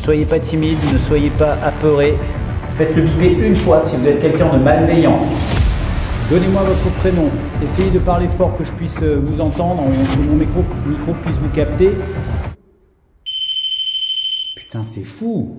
soyez pas timide, ne soyez pas apeuré. Faites-le biper une fois si vous êtes quelqu'un de malveillant. Donnez-moi votre prénom. Essayez de parler fort que je puisse vous entendre, que mon micro puisse vous capter. Putain, c'est fou!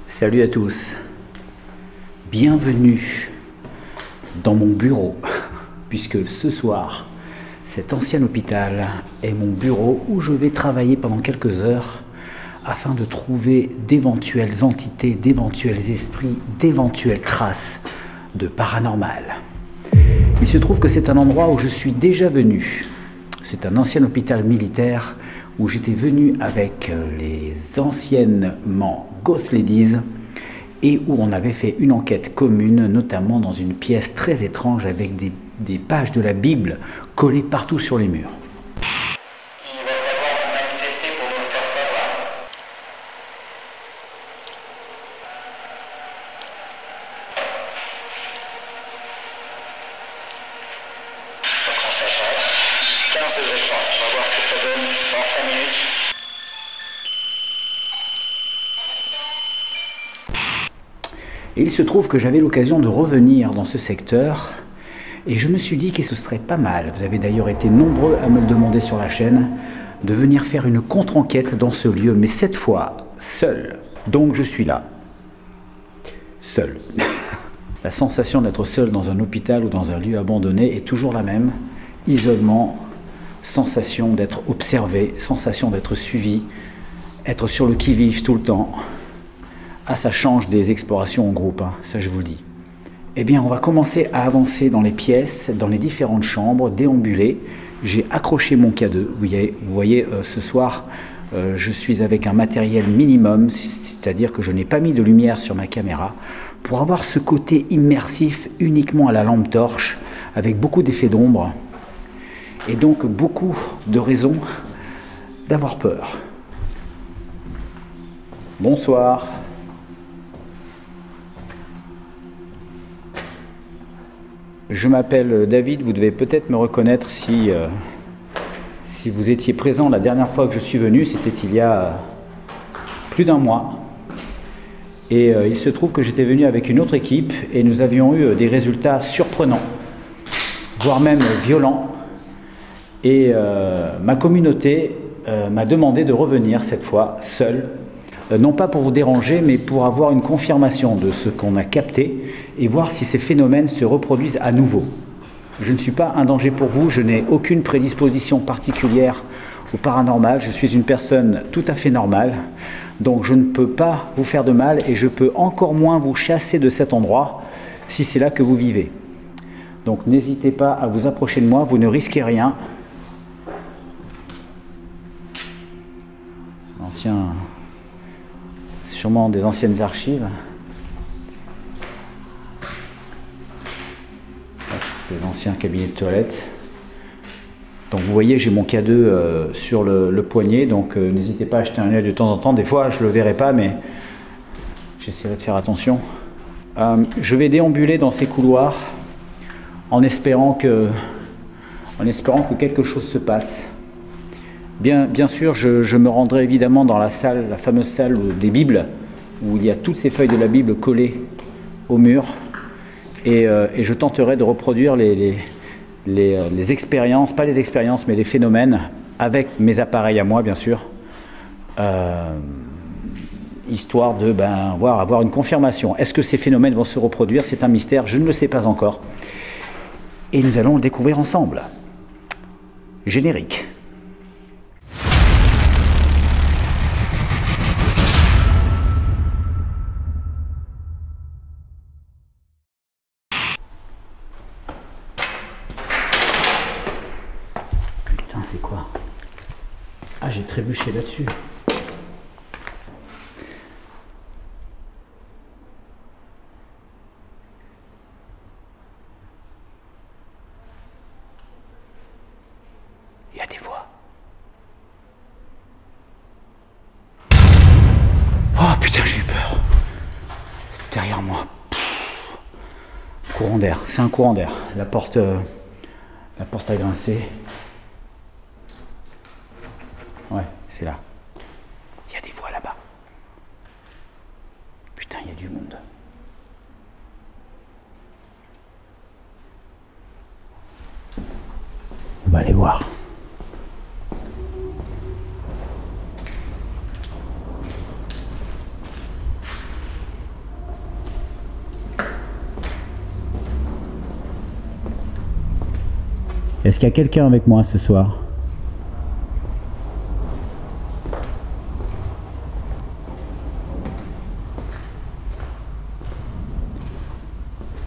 Salut à tous, bienvenue dans mon bureau, puisque ce soir, cet ancien hôpital est mon bureau où je vais travailler pendant quelques heures afin de trouver d'éventuelles entités, d'éventuels esprits, d'éventuelles traces de paranormal. Il se trouve que c'est un endroit où je suis déjà venu. C'est un ancien hôpital militaire où j'étais venu avec les anciennement Ghost Ladies et où on avait fait une enquête commune, notamment dans une pièce très étrange avec des pages de la Bible collées partout sur les murs. Il va falloir manifester pour nous faire savoir. Donc on s'attaque. 15 degrés 3. On va voir ce que ça donne dans 5 minutes. Et il se trouve que j'avais l'occasion de revenir dans ce secteur et je me suis dit que ce serait pas mal, vous avez d'ailleurs été nombreux à me le demander sur la chaîne, de venir faire une contre-enquête dans ce lieu, mais cette fois, seul. Donc je suis là, seul. La sensation d'être seul dans un hôpital ou dans un lieu abandonné est toujours la même. Isolement, sensation d'être observé, sensation d'être suivi, être sur le qui-vive tout le temps. Ah, ça change des explorations en groupe, hein, ça je vous le dis. Eh bien, on va commencer à avancer dans les pièces, dans les différentes chambres, déambuler. J'ai accroché mon K2. Vous voyez ce soir, je suis avec un matériel minimum, c'est-à-dire que je n'ai pas mis de lumière sur ma caméra, pour avoir ce côté immersif uniquement à la lampe torche, avec beaucoup d'effets d'ombre, et donc beaucoup de raisons d'avoir peur. Bonsoir. Je m'appelle David, vous devez peut-être me reconnaître si vous étiez présent la dernière fois que je suis venu, c'était il y a plus d'un mois. Et il se trouve que j'étais venu avec une autre équipe et nous avions eu des résultats surprenants, voire même violents. Et ma communauté m'a demandé de revenir cette fois seul. Non pas pour vous déranger, mais pour avoir une confirmation de ce qu'on a capté et voir si ces phénomènes se reproduisent à nouveau. Je ne suis pas un danger pour vous, je n'ai aucune prédisposition particulière au paranormal, je suis une personne tout à fait normale, donc je ne peux pas vous faire de mal et je peux encore moins vous chasser de cet endroit si c'est là que vous vivez. Donc n'hésitez pas à vous approcher de moi, vous ne risquez rien. Sûrement des anciennes archives. Des anciens cabinets de toilette. Donc vous voyez, j'ai mon K2 sur le poignet, donc n'hésitez pas à jeter un œil de temps en temps. Des fois, je ne le verrai pas, mais j'essaierai de faire attention. Je vais déambuler dans ces couloirs en espérant que quelque chose se passe. Bien sûr, je me rendrai évidemment dans la salle, la fameuse salle des Bibles, où il y a toutes ces feuilles de la Bible collées au mur, et je tenterai de reproduire les expériences, pas les expériences, mais les phénomènes, avec mes appareils à moi, bien sûr, histoire de avoir une confirmation. Est-ce que ces phénomènes vont se reproduire? C'est un mystère, je ne le sais pas encore. Et nous allons le découvrir ensemble. Générique. C'est quoi? Ah, j'ai trébuché là-dessus. putain, j'ai eu peur. Derrière moi. Courant d'air, c'est un courant d'air. La porte a grincé. Ouais, c'est là. Il y a des voix là-bas. Putain, il y a du monde. On va aller voir. Est-ce qu'il y a quelqu'un avec moi ce soir?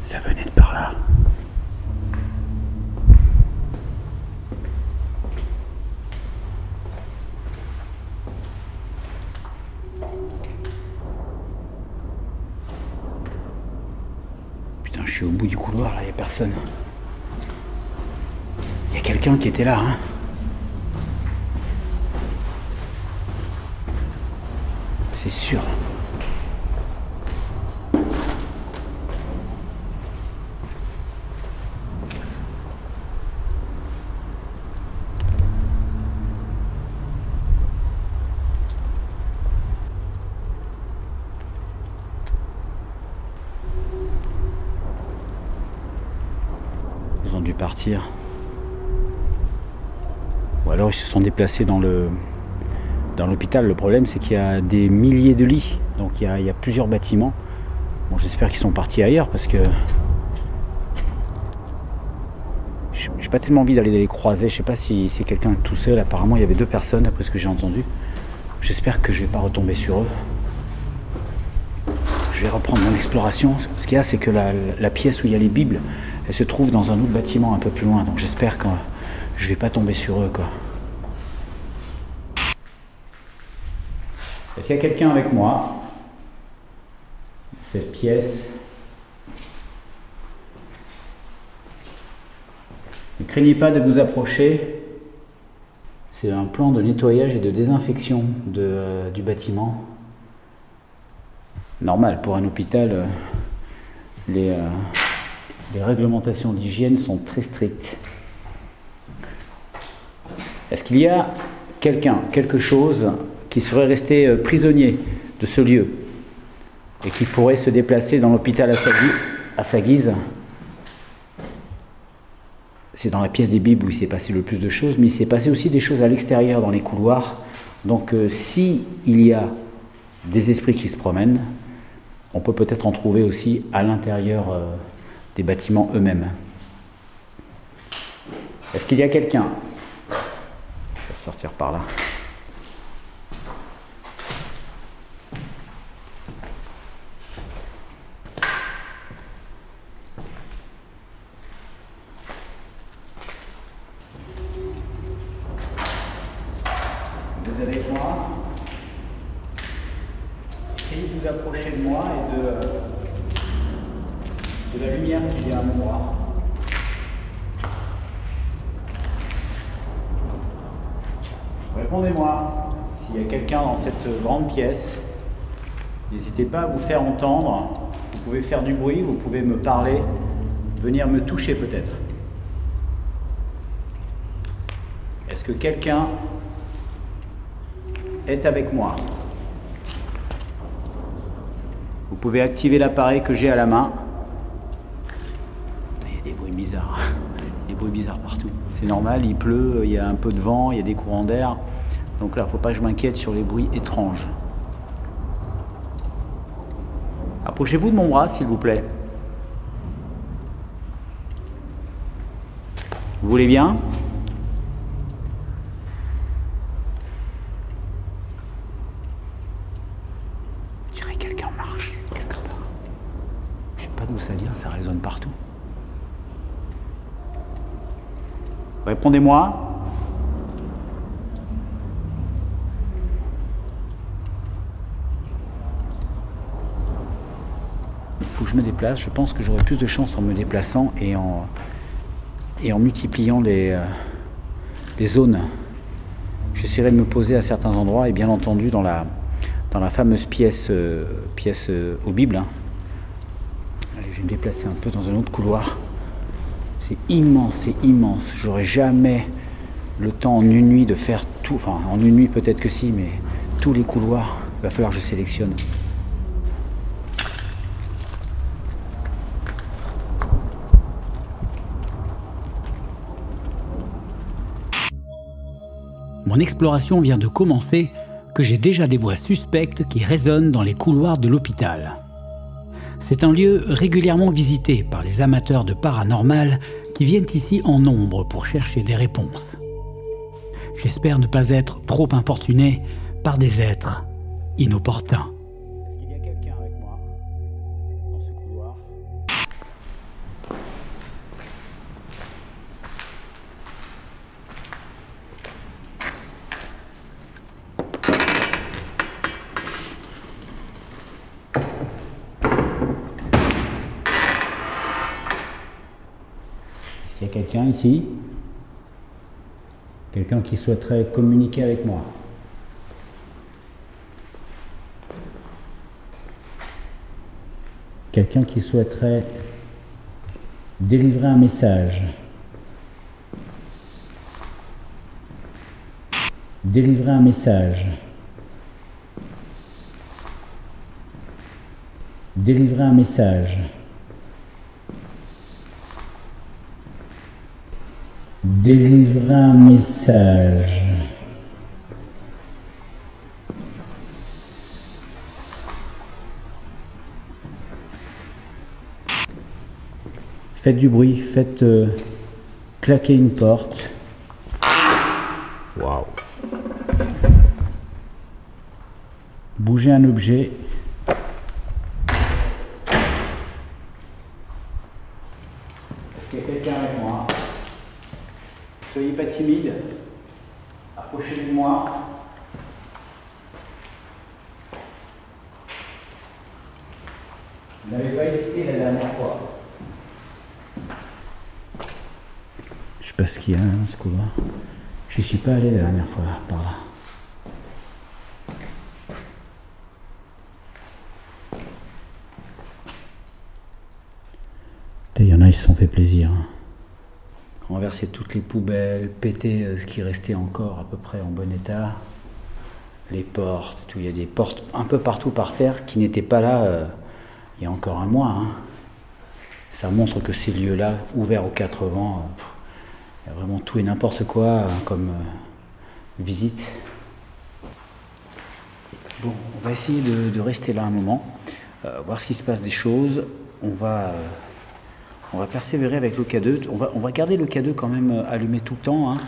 Ça venait de par là. Putain, je suis au bout du couloir là, il n'y a personne. Il y a quelqu'un qui était là, hein. C'est sûr. Ils ont dû partir. Ou alors ils se sont déplacés dans l'hôpital. Le problème, c'est qu'il y a des milliers de lits. Donc il y a plusieurs bâtiments. Bon, j'espère qu'ils sont partis ailleurs parce que j'ai pas tellement envie d'aller les croiser. Je sais pas si c'est quelqu'un tout seul. Apparemment, il y avait 2 personnes, après ce que j'ai entendu. J'espère que je vais pas retomber sur eux. Je vais reprendre mon exploration. Ce qu'il y a, c'est que la pièce où il y a les Bibles, elle se trouve dans un autre bâtiment un peu plus loin. Donc j'espère que je vais pas tomber sur eux, quoi. Est-ce qu'il y a quelqu'un avec moi? Cette pièce. Ne craignez pas de vous approcher. C'est un plan de nettoyage et de désinfection du bâtiment. Normal, pour un hôpital, les réglementations d'hygiène sont très strictes. Est-ce qu'il y a quelqu'un, quelque chose qui serait resté prisonnier de ce lieu et qui pourrait se déplacer dans l'hôpital à sa guise? C'est dans la pièce des Bibles où il s'est passé le plus de choses, mais il s'est passé aussi des choses à l'extérieur, dans les couloirs. Donc si il y a des esprits qui se promènent, on peut peut-être en trouver aussi à l'intérieur des bâtiments eux-mêmes. Est-ce qu'il y a quelqu'un? Je vais sortir par là. Vous êtes avec moi? Essayez de vous approcher de moi et de la lumière qui vient à moi. Répondez-moi. S'il y a quelqu'un dans cette grande pièce, n'hésitez pas à vous faire entendre. Vous pouvez faire du bruit, vous pouvez me parler, venir me toucher peut-être. Est-ce que quelqu'un est avec moi? Vous pouvez activer l'appareil que j'ai à la main. Il y a des bruits bizarres. Des bruits bizarres partout. C'est normal, il pleut, il y a un peu de vent, il y a des courants d'air. Donc là, il ne faut pas que je m'inquiète sur les bruits étranges. Approchez-vous de mon bras, s'il vous plaît. Vous voulez bien? Je dirais que quelqu'un marche quelque part. Je ne sais pas d'où ça vient, ça résonne partout. Répondez-moi. Il faut que je me déplace. Je pense que j'aurai plus de chance en me déplaçant et en multipliant les zones. J'essaierai de me poser à certains endroits et bien entendu dans la dans la fameuse pièce aux Bibles. Hein. Allez, je vais me déplacer un peu dans un autre couloir. C'est immense. J'aurais jamais le temps en une nuit de faire tout. Enfin, en une nuit peut-être que si, mais tous les couloirs, il va falloir que je sélectionne. Mon exploration vient de commencer que j'ai déjà des voix suspectes qui résonnent dans les couloirs de l'hôpital. C'est un lieu régulièrement visité par les amateurs de paranormal qui viennent ici en nombre pour chercher des réponses. J'espère ne pas être trop importuné par des êtres inopportuns. Est-ce qu'il y a quelqu'un avec moi dans ce couloir ? Est-ce qu'il y a quelqu'un ici? Quelqu'un qui souhaiterait communiquer avec moi? Quelqu'un qui souhaiterait délivrer un message? Délivrer un message? Délivrer un message? Délivrer un message. Faites du bruit, faites claquer une porte. Waouh. Bougez un objet. Est-ce qu'il y a quelqu'un avec moi? Soyez pas timide, approchez de moi. Vous n'avez pas hésité la dernière fois. Je sais pas ce qu'il y a dans ce couloir. Je suis pas allé la dernière fois par là. Il y en a, ils se sont fait plaisir. Renverser toutes les poubelles, péter ce qui restait encore à peu près en bon état, les portes, tout. Il y a des portes un peu partout par terre qui n'étaient pas là il y a encore un mois. Hein. Ça montre que ces lieux-là, ouverts aux quatre vents, il y a vraiment tout et n'importe quoi comme visite. Bon, on va essayer de rester là un moment, voir ce qui se passe des choses. On va persévérer avec le K2. On va garder le K2 quand même allumé tout le temps, hein,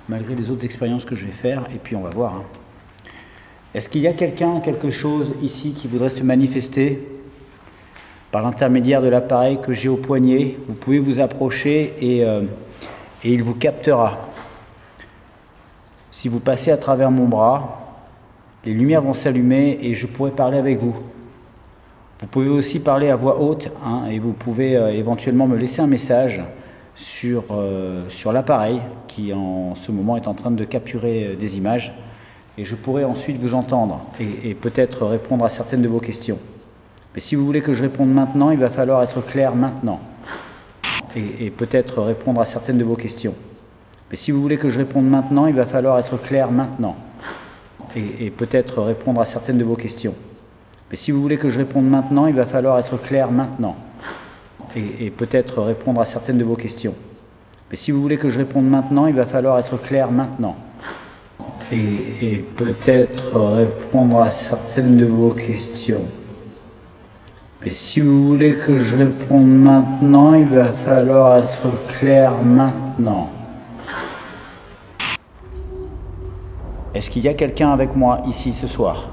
malgré les autres expériences que je vais faire, et puis on va voir. Hein. Est-ce qu'il y a quelque chose ici qui voudrait se manifester par l'intermédiaire de l'appareil que j'ai au poignet? Vous pouvez vous approcher et il vous captera. Si vous passez à travers mon bras, les lumières vont s'allumer et je pourrai parler avec vous. Vous pouvez aussi parler à voix haute, hein, et vous pouvez éventuellement me laisser un message sur l'appareil qui en ce moment est en train de capturer des images, et je pourrai ensuite vous entendre et peut-être répondre à certaines de vos questions. Mais si vous voulez que je réponde maintenant, il va falloir être clair maintenant et peut-être répondre à certaines de vos questions. Mais si vous voulez que je réponde maintenant, il va falloir être clair maintenant et peut-être répondre à certaines de vos questions. Mais si vous voulez que je réponde maintenant, il va falloir être clair maintenant et peut-être répondre à certaines de vos questions. Mais si vous voulez que je réponde maintenant, il va falloir être clair maintenant et peut-être répondre à certaines de vos questions. Mais si vous voulez que je réponde maintenant, il va falloir être clair maintenant. Est-ce qu'il y a quelqu'un avec moi ici ce soir?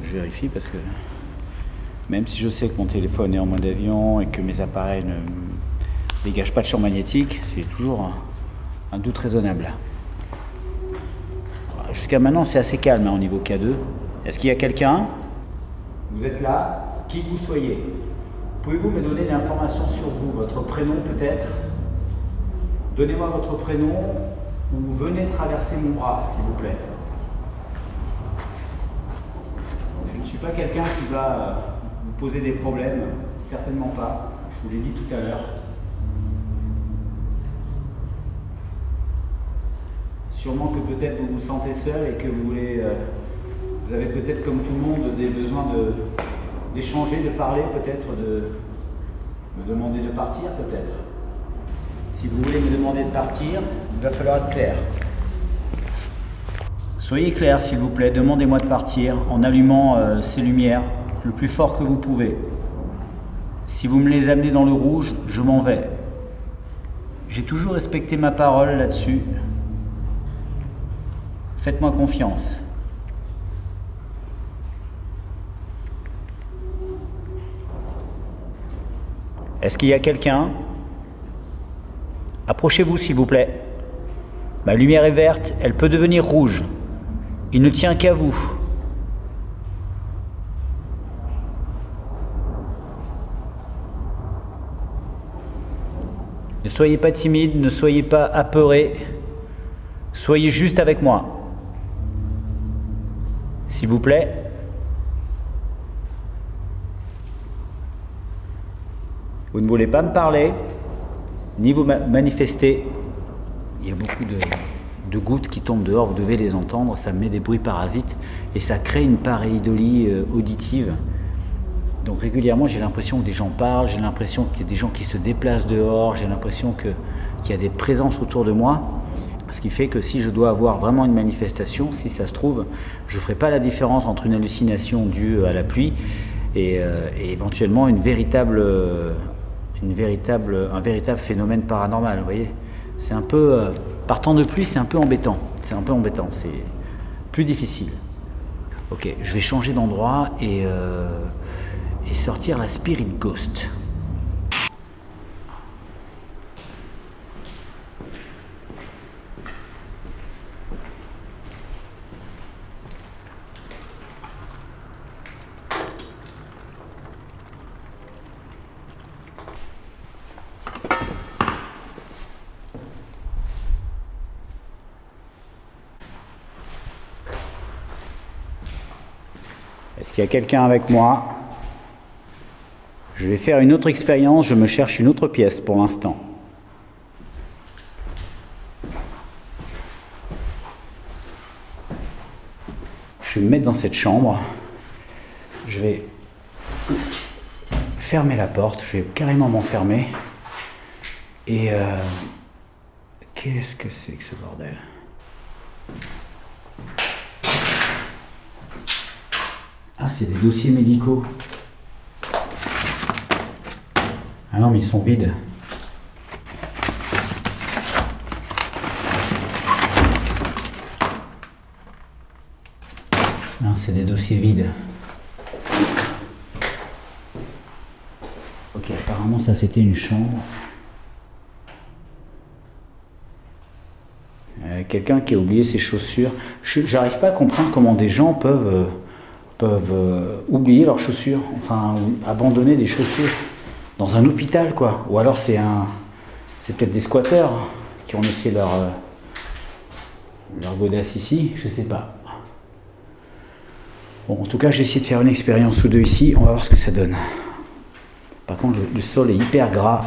Je vérifie parce que même si je sais que mon téléphone est en mode avion et que mes appareils ne dégagent pas de champ magnétique, c'est toujours un doute raisonnable. Je jusqu'à maintenant, c'est assez calme au niveau K2. Est-ce qu'il y a quelqu'un? Vous êtes là, qui que vous soyez. Pouvez-vous me donner des informations sur vous? Votre prénom peut-être? Donnez-moi votre prénom ou venez traverser mon bras, s'il vous plaît. Je ne suis pas quelqu'un qui va vous poser des problèmes, certainement pas. Je vous l'ai dit tout à l'heure. Sûrement que peut-être vous vous sentez seul et que vous voulez, vous avez peut-être comme tout le monde des besoins d'échanger, de parler, peut-être de me demander de partir, peut-être. Si vous voulez me demander de partir, il va falloir être clair. Soyez clair, s'il vous plaît, demandez-moi de partir en allumant ces lumières le plus fort que vous pouvez. Si vous me les amenez dans le rouge, je m'en vais. J'ai toujours respecté ma parole là-dessus. Faites-moi confiance. Est-ce qu'il y a quelqu'un? Approchez-vous s'il vous plaît. Ma lumière est verte, elle peut devenir rouge. Il ne tient qu'à vous. Ne soyez pas timide, ne soyez pas apeuré. Soyez juste avec moi. S'il vous plaît. Vous ne voulez pas me parler, ni vous manifester. Il y a beaucoup de gouttes qui tombent dehors, vous devez les entendre, ça met des bruits parasites et ça crée une pareidolie auditive. Donc régulièrement j'ai l'impression que des gens parlent, j'ai l'impression qu'il y a des gens qui se déplacent dehors, j'ai l'impression qu'il y a des présences autour de moi. Ce qui fait que si je dois avoir vraiment une manifestation, si ça se trouve, je ne ferai pas la différence entre une hallucination due à la pluie et éventuellement un véritable phénomène paranormal. Vous voyez, c'est un peu, partant de pluie, c'est un peu embêtant. C'est un peu embêtant, c'est plus difficile. Ok, je vais changer d'endroit et sortir la Spirit Ghost. Est-ce qu'il y a quelqu'un avec moi? Je vais faire une autre expérience, je me cherche une autre pièce pour l'instant. Je vais me mettre dans cette chambre. Je vais fermer la porte, je vais carrément m'enfermer. Et qu'est-ce que c'est que ce bordel? Ah, c'est des dossiers médicaux. Ah non, mais ils sont vides. Non, c'est des dossiers vides. Ok, apparemment ça c'était une chambre. Quelqu'un qui a oublié ses chaussures. J'arrive pas à comprendre comment des gens peuvent oublier leurs chaussures, enfin abandonner des chaussures dans un hôpital quoi. Ou alors c'est peut-être des squatteurs qui ont laissé leur godasse ici, je sais pas. Bon, en tout cas, j'ai essayé de faire une expérience ou deux ici, on va voir ce que ça donne. Par contre, le sol est hyper gras.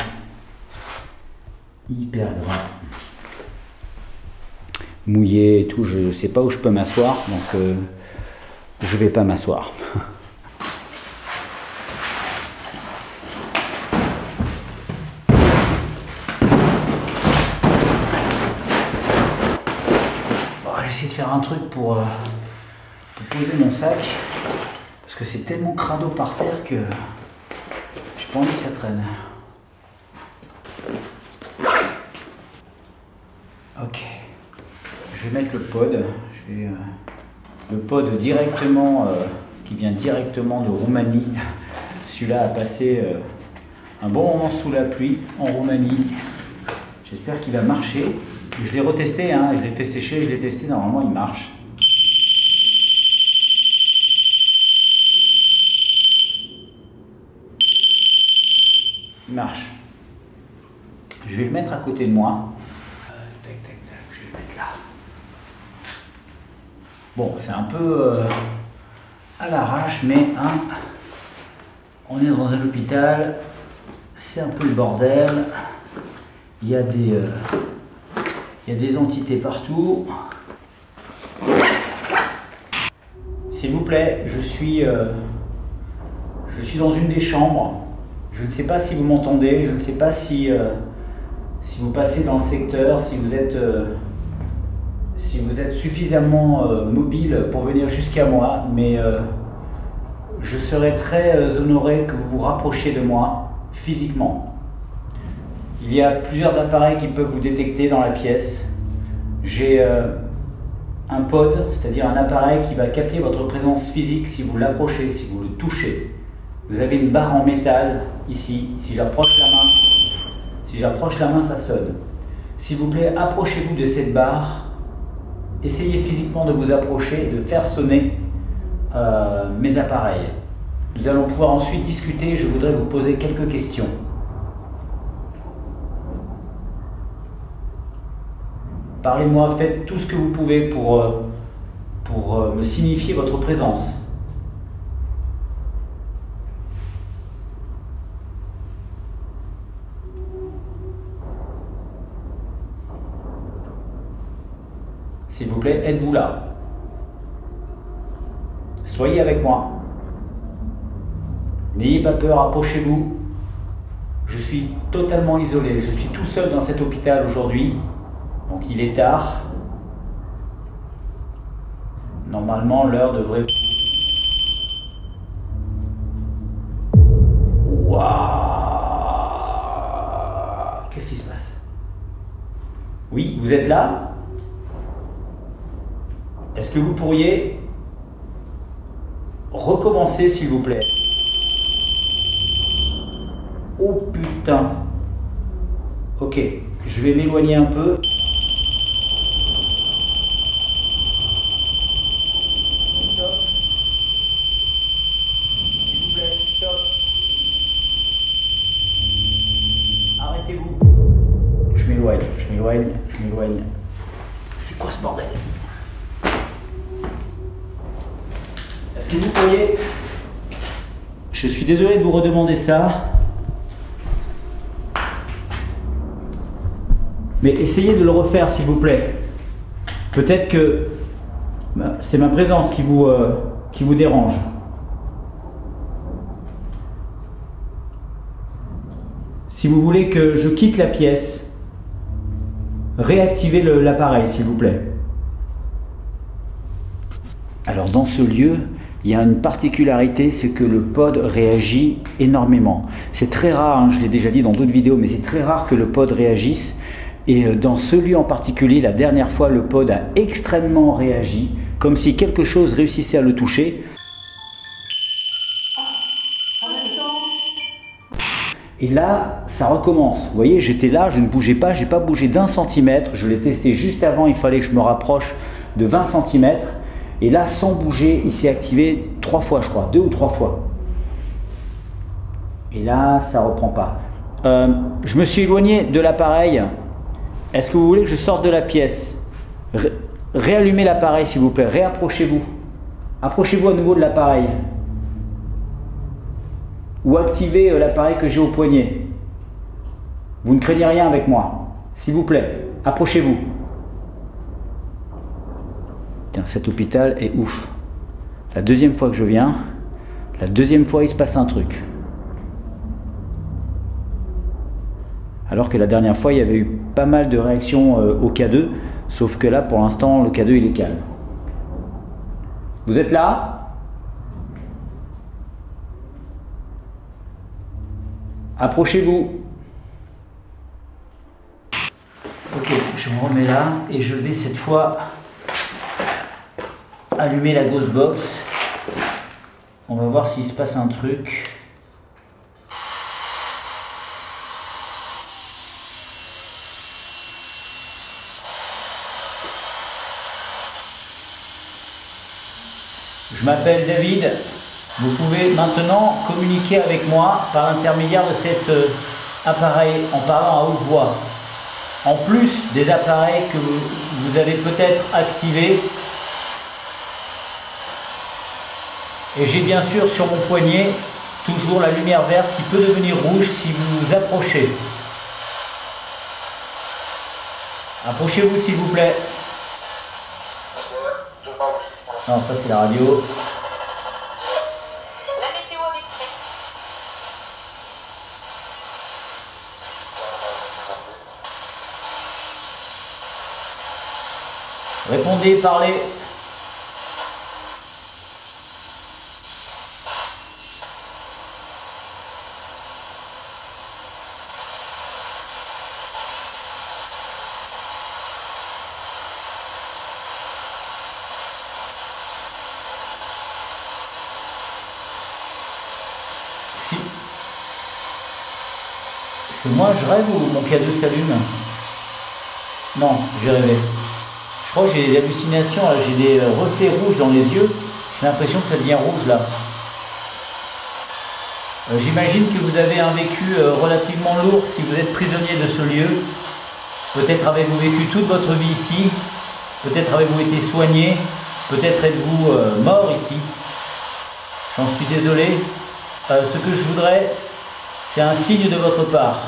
Hyper gras. Mouillé et tout, je sais pas où je peux m'asseoir, donc je vais pas m'asseoir. Bon, j'essaie de faire un truc pour poser mon sac, parce que c'est tellement crado par terre que j'ai pas envie que ça traîne. Ok, je vais mettre le pod. Le pod directement, qui vient directement de Roumanie. Celui-là a passé un bon moment sous la pluie en Roumanie. J'espère qu'il va marcher. Je l'ai retesté, hein, je l'ai fait sécher, je l'ai testé, normalement il marche. marche. Je vais le mettre à côté de moi. Tac, tac, tac, je vais le mettre là. Bon, c'est un peu à l'arrache, mais hein, on est dans un hôpital, c'est un peu le bordel. Il y a des entités partout. S'il vous plaît, je suis dans une des chambres. Je ne sais pas si vous m'entendez, je ne sais pas si vous passez dans le secteur, si vous êtes suffisamment mobile pour venir jusqu'à moi, mais je serais très honoré que vous vous rapprochiez de moi physiquement. Il y a plusieurs appareils qui peuvent vous détecter dans la pièce. J'ai un pod, c'est-à-dire un appareil qui va capter votre présence physique si vous l'approchez, si vous le touchez. Vous avez une barre en métal ici. Si j'approche la main, ça sonne. S'il vous plaît, approchez-vous de cette barre. Essayez physiquement de vous approcher et de faire sonner mes appareils. Nous allons pouvoir ensuite discuter. Je voudrais vous poser quelques questions. Parlez-moi, faites tout ce que vous pouvez pour me signifier votre présence. S'il vous plaît, êtes-vous là? Soyez avec moi. N'ayez pas peur, approchez-vous. Je suis totalement isolé, je suis tout seul dans cet hôpital aujourd'hui. Donc il est tard. Normalement, l'heure devrait... Waouh! Qu'est-ce qui se passe? Oui, vous êtes là? Est-ce que vous pourriez recommencer, s'il vous plaît? Oh putain! Ok, je vais m'éloigner un peu. Je m'éloigne. C'est quoi ce bordel? Est-ce que vous pourriez... Je suis désolé de vous redemander ça. Mais essayez de le refaire, s'il vous plaît. Peut-être que c'est ma présence qui vous dérange. Si vous voulez que je quitte la pièce, réactivez l'appareil, s'il vous plaît. Alors dans ce lieu, il y a une particularité, c'est que le pod réagit énormément. C'est très rare, hein, je l'ai déjà dit dans d'autres vidéos, mais c'est très rare que le pod réagisse. Et dans ce lieu en particulier, la dernière fois, le pod a extrêmement réagi, comme si quelque chose réussissait à le toucher. Et là, ça recommence. Vous voyez, j'étais là, je ne bougeais pas, j'ai pas bougé d'1 centimètre. Je l'ai testé juste avant, il fallait que je me rapproche de 20 cm. Et là, sans bouger, il s'est activé 3 fois, je crois, 2 ou 3 fois. Et là, ça reprend pas. Je me suis éloigné de l'appareil. Est-ce que vous voulez que je sorte de la pièce? Réallumez l'appareil, s'il vous plaît. Réapprochez-vous. Approchez-vous à nouveau de l'appareil. Ou activez l'appareil que j'ai au poignet. Vous ne craignez rien avec moi. S'il vous plaît, approchez-vous. Tiens, cet hôpital est ouf. La deuxième fois que je viens, la deuxième fois il se passe un truc. Alors que la dernière fois, il y avait eu pas mal de réactions au K2, sauf que là, pour l'instant, le K2 il est calme. Vous êtes là ? Approchez-vous. Ok, je me remets là et je vais cette fois allumer la Ghost Box. On va voir s'il se passe un truc. Je m'appelle David. Vous pouvez maintenant communiquer avec moi par l'intermédiaire de cette appareils en parlant à haute voix, en plus des appareils que vous avez peut-être activés. Et j'ai bien sûr sur mon poignet toujours la lumière verte qui peut devenir rouge si vous vous approchez. Approchez-vous s'il vous plaît. Non, ça c'est la radio. La météo avec près. Répondez, parlez. Si. C'est moi, je rêve ou mon cadeau s'allume? Non, j'ai rêvé. Je crois que j'ai des hallucinations, j'ai des reflets rouges dans les yeux. J'ai l'impression que ça devient rouge là. J'imagine que vous avez un vécu relativement lourd si vous êtes prisonnier de ce lieu. Peut-être avez-vous vécu toute votre vie ici. Peut-être avez-vous été soigné. Peut-être êtes-vous mort ici. J'en suis désolé. Ce que je voudrais, c'est un signe de votre part.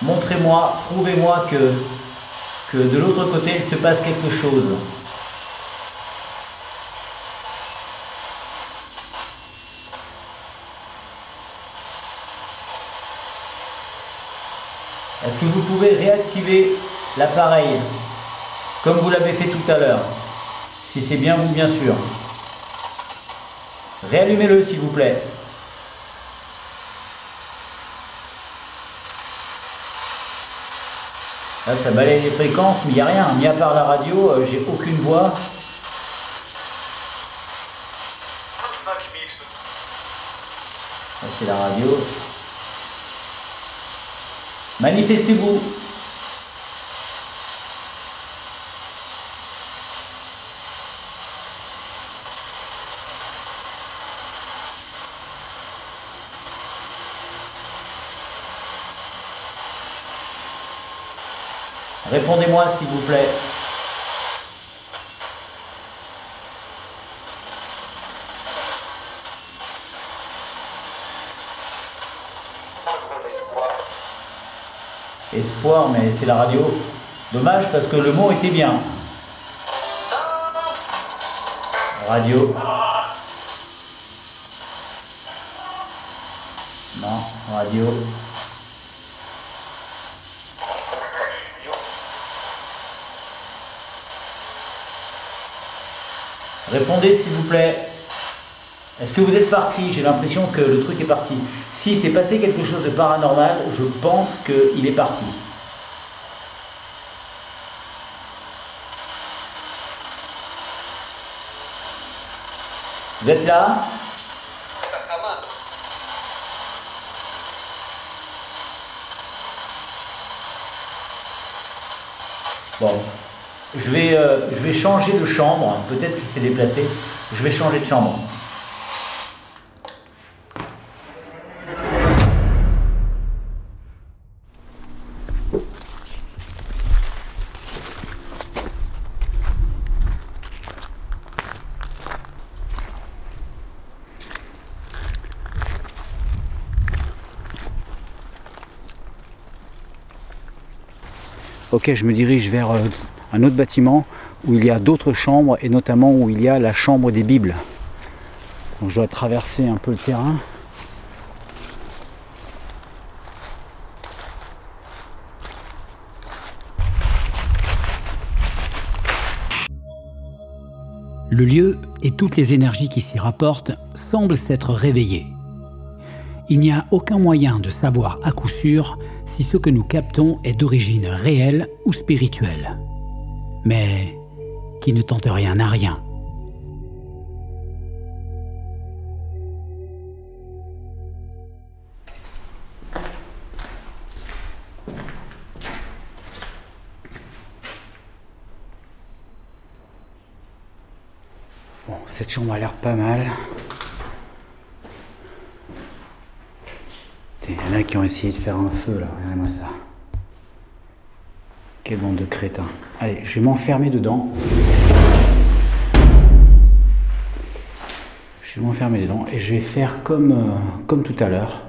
Montrez-moi, prouvez-moi que de l'autre côté, il se passe quelque chose. Est-ce que vous pouvez réactiver l'appareil comme vous l'avez fait tout à l'heure? Si c'est bien vous, bien sûr. Réallumez-le, s'il vous plaît. Là, ça balaye les fréquences, mais il n'y a rien. Mis à part la radio, j'ai aucune voix. Là, c'est la radio. Manifestez-vous. Répondez-moi s'il vous plaît. Espoir, mais c'est la radio. Dommage parce que le mot était bien. Radio. Non, radio. Répondez s'il vous plaît. Est-ce que vous êtes parti? J'ai l'impression que le truc est parti. Si c'est passé quelque chose de paranormal, je pense qu'il est parti. Vous êtes là? Bon. Je vais changer de chambre. Peut-être qu'il s'est déplacé. Je vais changer de chambre. Ok, je me dirige vers un autre bâtiment où il y a d'autres chambres et notamment où il y a la chambre des Bibles. Donc je dois traverser un peu le terrain. Le lieu et toutes les énergies qui s'y rapportent semblent s'être réveillées. Il n'y a aucun moyen de savoir à coup sûr si ce que nous captons est d'origine réelle ou spirituelle. Mais qui ne tente rien n'a rien. Bon, cette chambre a l'air pas mal. Il y en a qui ont essayé de faire un feu là, regardez-moi ça. Quelle bande de crétins. Allez, je vais m'enfermer dedans. Je vais m'enfermer dedans et je vais faire comme tout à l'heure,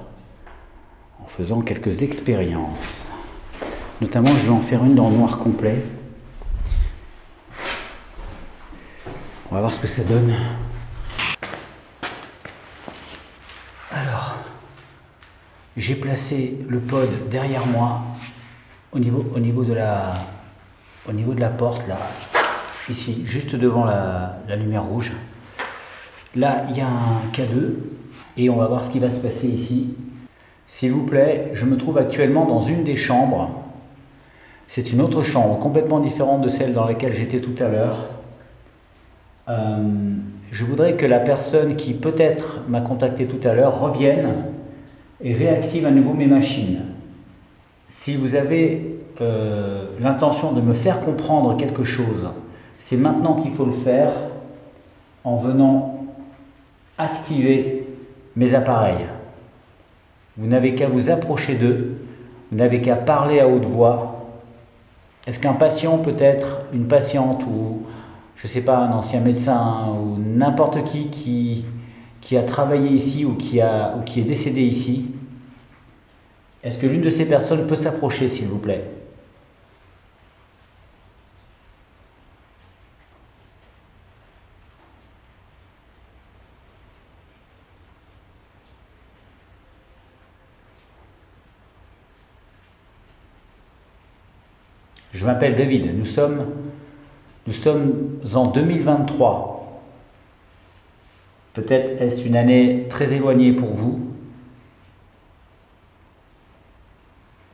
en faisant quelques expériences. Notamment, je vais en faire une dans le noir complet. On va voir ce que ça donne. Alors, j'ai placé le pod derrière moi, au niveau de la porte, là, ici, juste devant la lumière rouge. Là, il y a un K2 et on va voir ce qui va se passer ici. S'il vous plaît, je me trouve actuellement dans une des chambres. C'est une autre chambre complètement différente de celle dans laquelle j'étais tout à l'heure. Je voudrais que la personne qui peut-être m'a contacté tout à l'heure revienne et réactive à nouveau mes machines. Si vous avez l'intention de me faire comprendre quelque chose, c'est maintenant qu'il faut le faire en venant activer mes appareils. Vous n'avez qu'à vous approcher d'eux, vous n'avez qu'à parler à haute voix. Est-ce qu'un patient, peut-être une patiente ou je ne sais pas, un ancien médecin ou n'importe qui a travaillé ici ou qui est décédé ici, est-ce que l'une de ces personnes peut s'approcher, s'il vous plaît? Je m'appelle David, nous sommes en 2023. Peut-être est-ce une année très éloignée pour vous.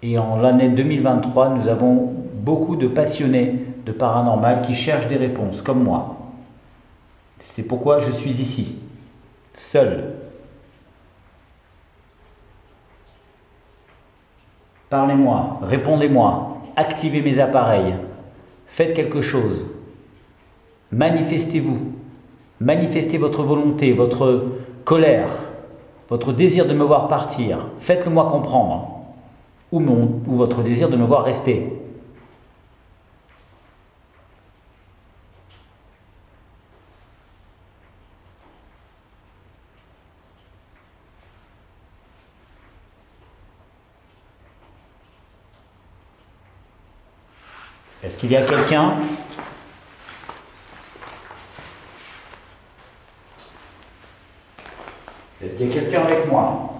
Et en l'année 2023, nous avons beaucoup de passionnés de paranormal qui cherchent des réponses, comme moi. C'est pourquoi je suis ici, seul. Parlez-moi, répondez-moi. Activez mes appareils, faites quelque chose, manifestez-vous, manifestez votre volonté, votre colère, votre désir de me voir partir, faites-le-moi comprendre, ou votre désir de me voir rester. Est-ce qu'il y a quelqu'un? Est-ce qu'il y a quelqu'un avec moi?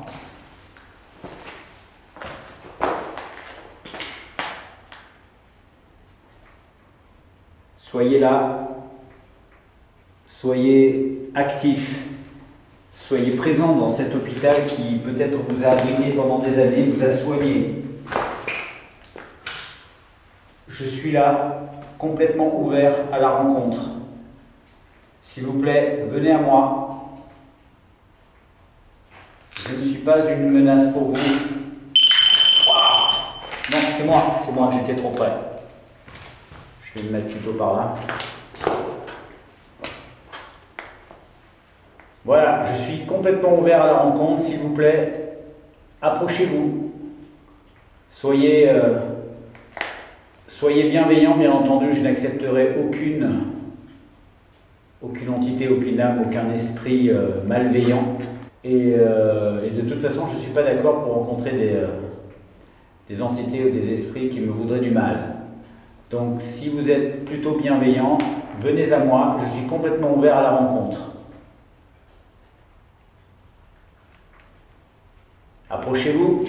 Soyez là, soyez actifs, soyez présents dans cet hôpital qui peut-être vous a abrité pendant des années, vous a soigné. Je suis là, complètement ouvert à la rencontre. S'il vous plaît, venez à moi. Je ne suis pas une menace pour vous. Non, c'est moi, j'étais trop près. Je vais me mettre plutôt par là. Voilà, je suis complètement ouvert à la rencontre. S'il vous plaît, approchez-vous. Soyez bienveillants, bien entendu. Je n'accepterai aucune entité, aucune âme, aucun esprit malveillant. Et de toute façon, je ne suis pas d'accord pour rencontrer des entités ou des esprits qui me voudraient du mal. Donc, si vous êtes plutôt bienveillant, venez à moi. Je suis complètement ouvert à la rencontre. Approchez-vous.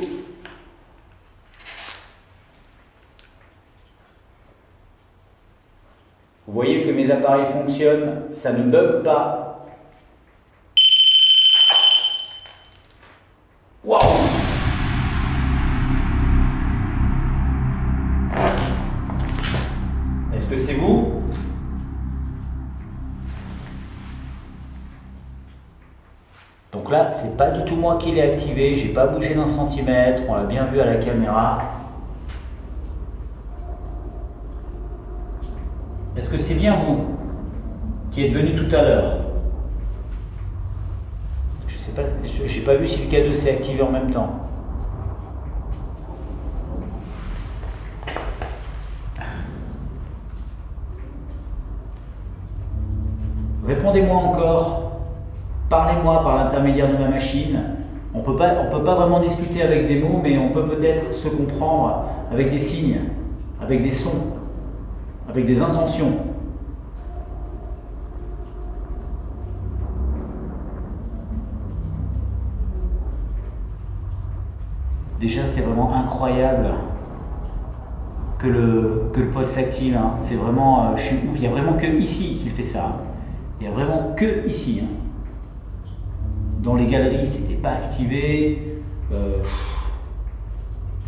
Vous voyez que mes appareils fonctionnent, ça ne bug pas. Waouh! Est-ce que c'est vous? Donc là, c'est pas du tout moi qui l'ai activé, j'ai pas bougé d'un centimètre, on l'a bien vu à la caméra. Est-ce que c'est bien vous qui êtes venu tout à l'heure? Je sais pas, j'ai pas vu si le K2 s'est activé en même temps. répondez-moi encore, parlez-moi par l'intermédiaire de ma machine. On peut pas vraiment discuter avec des mots, mais on peut peut-être se comprendre avec des signes, avec des sons, avec des intentions. Déjà, c'est vraiment incroyable que le pod s'active. Hein. C'est vraiment, je suis ouf. Il n'y a vraiment que ici qu'il fait ça. Hein. Il n'y a vraiment que ici. Hein. Dans les galeries, c'était pas activé. Et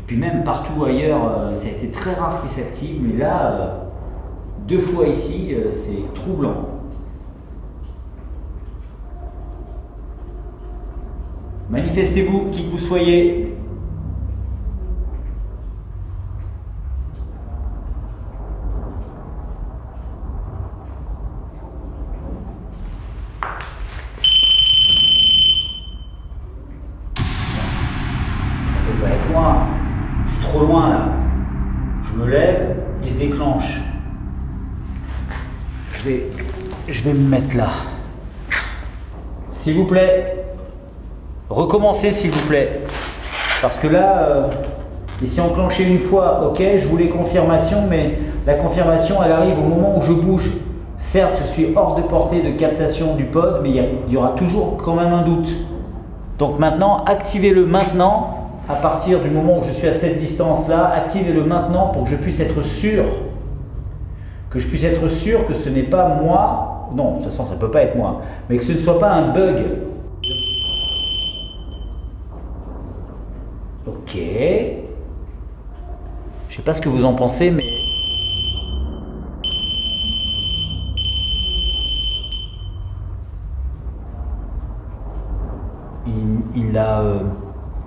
puis même partout ailleurs, ça a été très rare qu'il s'active. Mais là, 2 fois ici, c'est troublant. Manifestez-vous, qui que vous soyez. Je suis trop loin là. Je me lève, il se déclenche. Je vais me mettre là. S'il vous plaît, recommencez s'il vous plaît. Parce que là, il s'est enclenché une fois, ok, je voulais confirmation, mais la confirmation elle arrive au moment où je bouge. Certes, je suis hors de portée de captation du pod, mais il y aura toujours quand même un doute. Donc maintenant, activez-le maintenant. À partir du moment où je suis à cette distance-là, activez-le maintenant pour que je puisse être sûr. Que je puisse être sûr que ce n'est pas moi. Non, de toute façon, ça ne peut pas être moi. Mais que ce ne soit pas un bug. Ok. Je ne sais pas ce que vous en pensez, mais...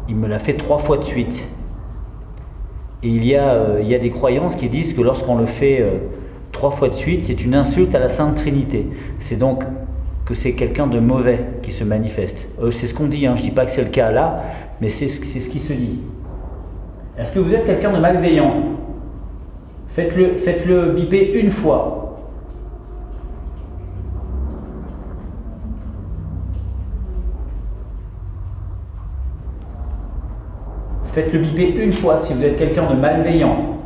Il me l'a fait 3 fois de suite. Et il y a des croyances qui disent que lorsqu'on le fait 3 fois de suite, c'est une insulte à la Sainte Trinité. C'est donc que c'est quelqu'un de mauvais qui se manifeste. C'est ce qu'on dit, hein. Je ne dis pas que c'est le cas là, mais c'est ce qui se dit. Est-ce que vous êtes quelqu'un de malveillant? Faites-le biper une fois. Faites-le biper une fois si vous êtes quelqu'un de malveillant.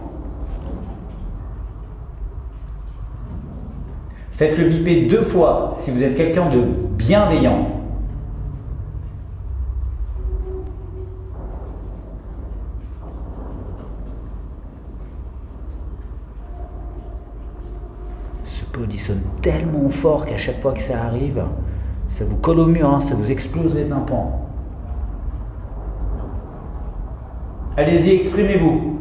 Faites-le biper 2 fois si vous êtes quelqu'un de bienveillant. Ce pod il sonne tellement fort qu'à chaque fois que ça arrive, ça vous colle au mur, hein, ça vous explose les tympans. Allez-y, exprimez-vous.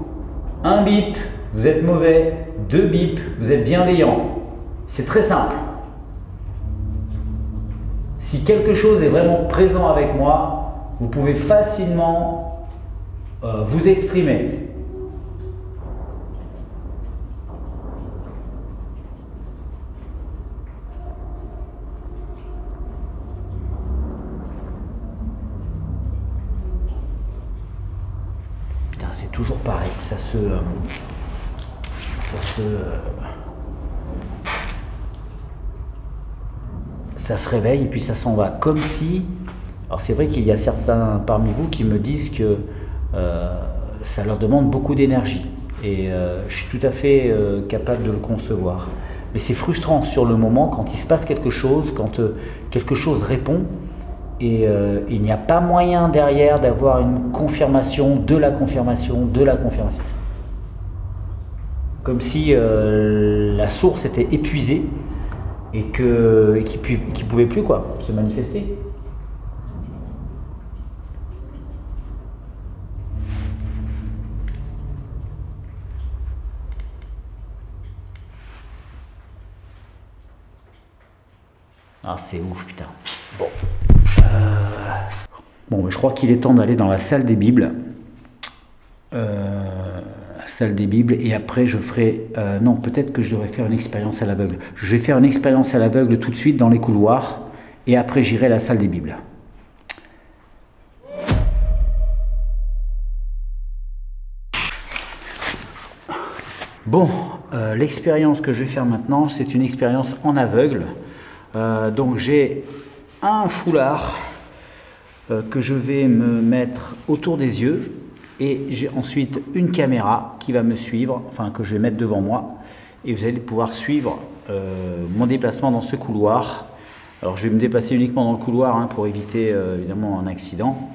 1 bip, vous êtes mauvais. 2 bip, vous êtes bienveillant. C'est très simple. Si quelque chose est vraiment présent avec moi, vous pouvez facilement vous exprimer. C'est toujours pareil, ça se réveille et puis ça s'en va. Comme si, alors c'est vrai qu'il y a certains parmi vous qui me disent que ça leur demande beaucoup d'énergie et je suis tout à fait capable de le concevoir. Mais c'est frustrant sur le moment quand il se passe quelque chose, quand quelque chose répond. Et il n'y a pas moyen derrière d'avoir une confirmation de la confirmation de la confirmation. Comme si la source était épuisée et qu'il ne pouvait plus se manifester. Ah, c'est ouf, putain. Bon. Bon, je crois qu'il est temps d'aller dans la salle des Bibles. Et après je ferai... non, peut-être que je devrais faire une expérience à l'aveugle. Je vais faire une expérience à l'aveugle tout de suite dans les couloirs. Et après j'irai à la salle des Bibles. Bon, l'expérience que je vais faire maintenant, c'est une expérience en aveugle. Donc j'ai un foulard que je vais me mettre autour des yeux et j'ai ensuite une caméra qui va me suivre, enfin que je vais mettre devant moi et vous allez pouvoir suivre mon déplacement dans ce couloir. Alors je vais me déplacer uniquement dans le couloir hein, pour éviter évidemment un accident.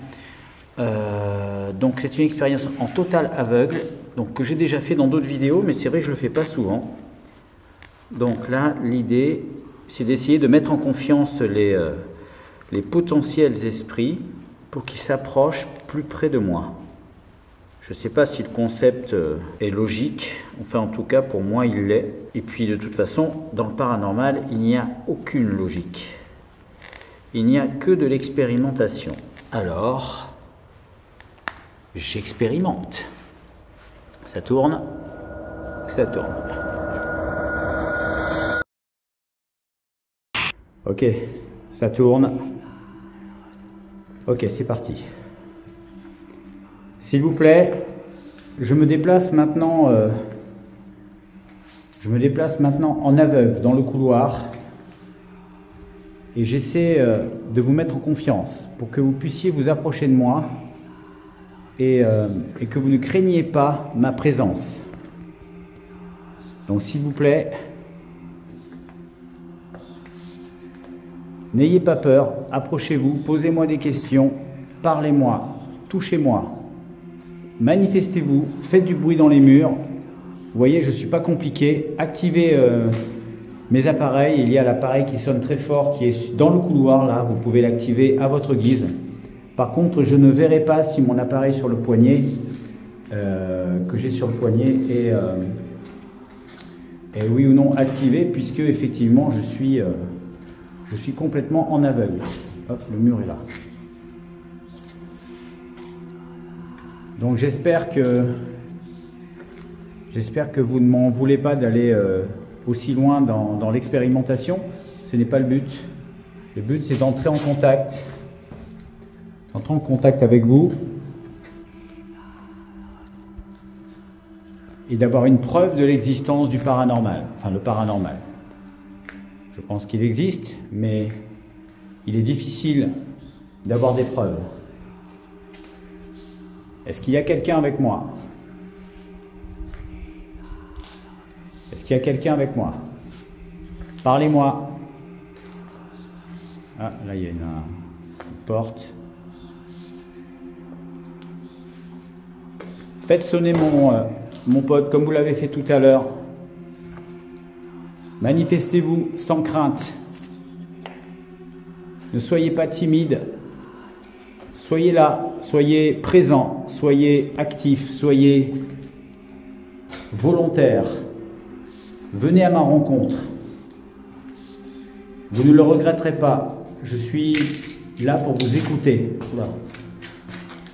Donc c'est une expérience en total aveugle, donc que j'ai déjà fait dans d'autres vidéos, mais c'est vrai que je le fais pas souvent. Donc là l'idée c'est d'essayer de mettre en confiance les potentiels esprits pour qu'ils s'approchent plus près de moi. Je ne sais pas si le concept est logique, enfin en tout cas pour moi il l'est. Et puis de toute façon, dans le paranormal, il n'y a aucune logique. Il n'y a que de l'expérimentation. Alors, j'expérimente. Ça tourne, ça tourne. Ok, ça tourne. Ok, c'est parti. S'il vous plaît, je me déplace maintenant en aveugle dans le couloir et j'essaie de vous mettre en confiance pour que vous puissiez vous approcher de moi et que vous ne craigniez pas ma présence. Donc s'il vous plaît, n'ayez pas peur, approchez-vous, posez-moi des questions, parlez-moi, touchez-moi. Manifestez-vous, faites du bruit dans les murs. Vous voyez, je ne suis pas compliqué. Activez mes appareils. Il y a l'appareil qui sonne très fort, qui est dans le couloir, là. Vous pouvez l'activer à votre guise. Par contre, je ne verrai pas si mon appareil sur le poignet, que j'ai sur le poignet, est oui ou non activé, puisque effectivement, je suis complètement en aveugle. Hop, le mur est là. Donc j'espère que vous ne m'en voulez pas d'aller aussi loin dans l'expérimentation. Ce n'est pas le but. Le but c'est d'entrer en contact avec vous et d'avoir une preuve de l'existence du paranormal, enfin le paranormal. Je pense qu'il existe, mais il est difficile d'avoir des preuves. Est-ce qu'il y a quelqu'un avec moi? Est-ce qu'il y a quelqu'un avec moi? Parlez-moi. Ah, là il y a une porte. Faites sonner mon pote comme vous l'avez fait tout à l'heure. Manifestez-vous sans crainte. Ne soyez pas timide. Soyez là, soyez présent, soyez actif, soyez volontaire. Venez à ma rencontre. Vous ne le regretterez pas. Je suis là pour vous écouter. Oula.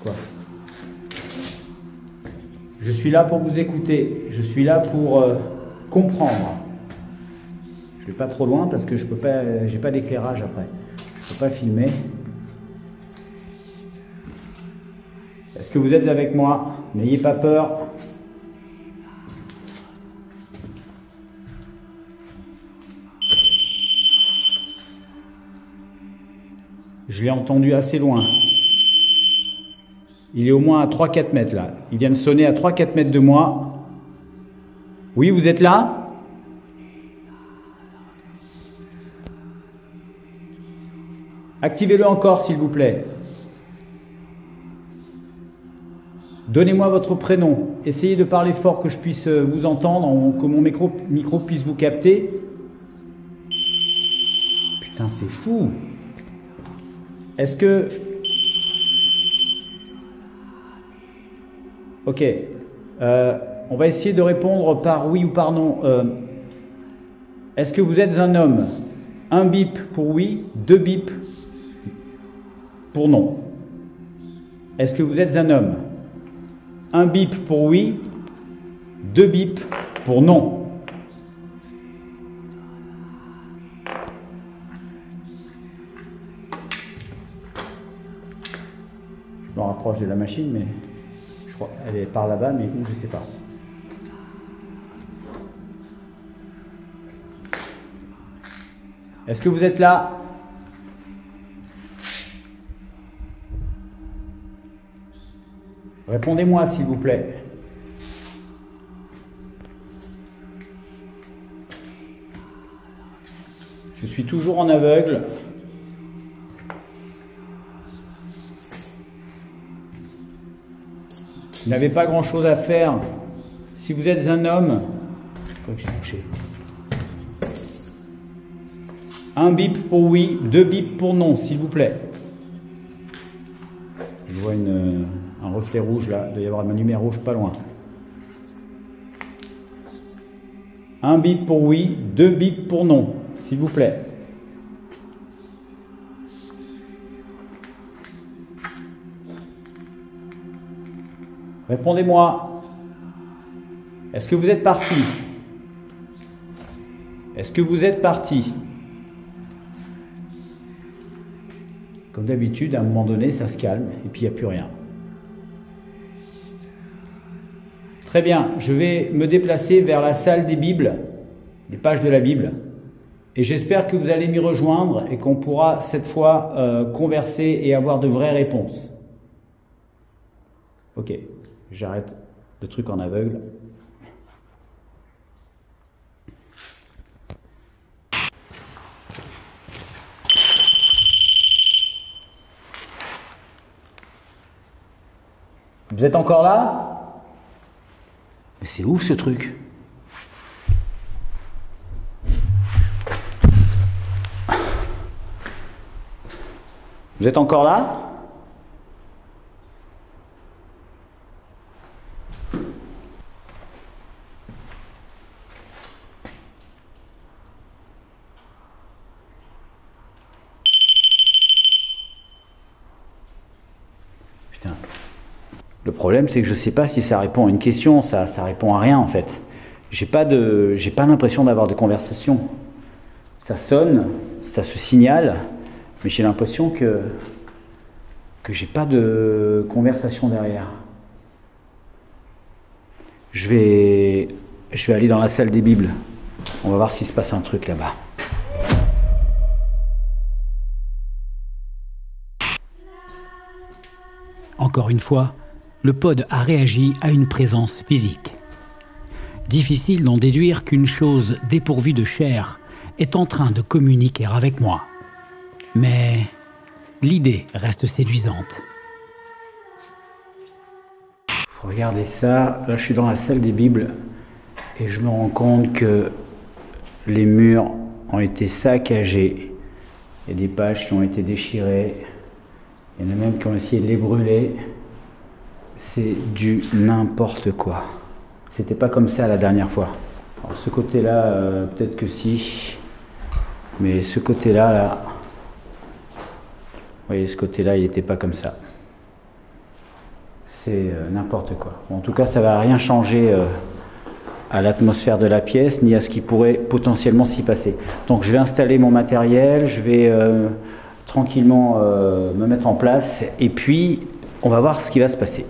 Quoi? Je suis là pour vous écouter. Je suis là pour comprendre. Je ne vais pas trop loin parce que je peux pas, j'ai pas d'éclairage après. Je ne peux pas filmer. Est-ce que vous êtes avec moi? N'ayez pas peur. Je l'ai entendu assez loin. Il est au moins à 3-4 mètres là. Il vient de sonner à 3-4 mètres de moi. Oui, vous êtes là? Activez-le encore s'il vous plaît. Donnez-moi votre prénom. Essayez de parler fort que je puisse vous entendre, que mon micro puisse vous capter. Putain, c'est fou. Est-ce que... Ok. On va essayer de répondre par oui ou par non. Est-ce que vous êtes un homme? Un bip pour oui, 2 bips pour non. Est-ce que vous êtes un homme? Un bip pour oui, 2 bips pour non. Je me rapproche de la machine, mais je crois qu'elle est par là-bas, mais où je ne sais pas. Est-ce que vous êtes là? Répondez-moi s'il vous plaît. Je suis toujours en aveugle. Vous n'avez pas grand-chose à faire. Si vous êtes un homme, quoi que j'ai touché. Un bip pour oui, 2 bips pour non, s'il vous plaît. Je vois un reflet rouge là, il doit y avoir ma lumière rouge pas loin. Un bip pour oui, 2 bips pour non, s'il vous plaît. Répondez-moi. Est-ce que vous êtes parti? Est-ce que vous êtes parti? Comme d'habitude, à un moment donné, ça se calme et puis il n'y a plus rien. Très bien, je vais me déplacer vers la salle des Bibles, des pages de la Bible. Et j'espère que vous allez m'y rejoindre et qu'on pourra cette fois converser et avoir de vraies réponses. Ok, j'arrête le truc en aveugle. Vous êtes encore là? Mais c'est ouf ce truc. Vous êtes encore là? Putain. Le problème, c'est que je ne sais pas si ça répond à une question, ça répond à rien en fait. J'ai pas l'impression d'avoir de conversation. Ça sonne, ça se signale, mais j'ai l'impression que j'ai pas de conversation derrière. Je vais aller dans la salle des Bibles. On va voir s'il se passe un truc là-bas. Encore une fois, le pod a réagi à une présence physique. Difficile d'en déduire qu'une chose dépourvue de chair est en train de communiquer avec moi. Mais l'idée reste séduisante. Regardez ça, là je suis dans la salle des Bibles et je me rends compte que les murs ont été saccagés. Il y a des pages qui ont été déchirées. Il y en a même qui ont essayé de les brûler. C'est du n'importe quoi. C'était pas comme ça la dernière fois. Alors ce côté-là, peut-être que si. Mais ce côté-là, là. Vous voyez, ce côté-là, il n'était pas comme ça. C'est n'importe quoi. Bon, en tout cas, ça ne va rien changer à l'atmosphère de la pièce, ni à ce qui pourrait potentiellement s'y passer. Donc je vais installer mon matériel, je vais tranquillement me mettre en place, et puis on va voir ce qui va se passer.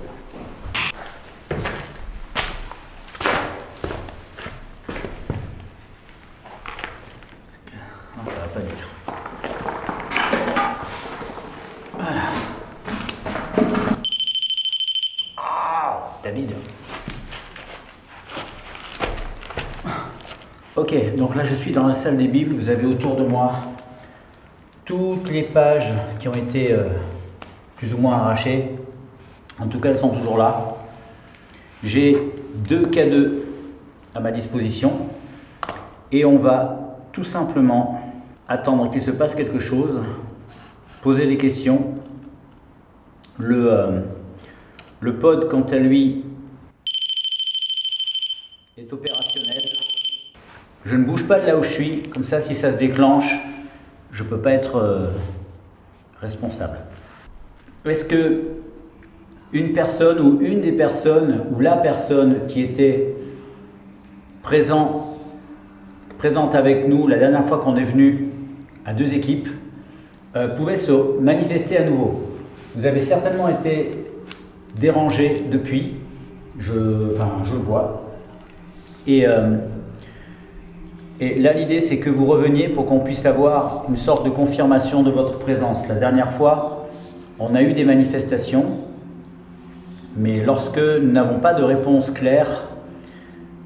Non, ça va pas du tout. Voilà. Ah, David. Ok, donc là je suis dans la salle des Bibles, vous avez autour de moi toutes les pages qui ont été plus ou moins arrachées. En tout cas, elles sont toujours là. J'ai 2 K2 à ma disposition et on va tout simplement attendre qu'il se passe quelque chose, poser des questions. Le pod, quant à lui, est opérationnel. Je ne bouge pas de là où je suis, comme ça si ça se déclenche, je ne peux pas être responsable. Est-ce que une personne ou une des personnes ou la personne qui était présente avec nous la dernière fois qu'on est venu à 2 équipes pouvait se manifester à nouveau? Vous avez certainement été dérangé depuis, je le vois. Et Et là, l'idée, c'est que vous reveniez pour qu'on puisse avoir une sorte de confirmation de votre présence. La dernière fois, on a eu des manifestations, mais lorsque nous n'avons pas de réponse claire,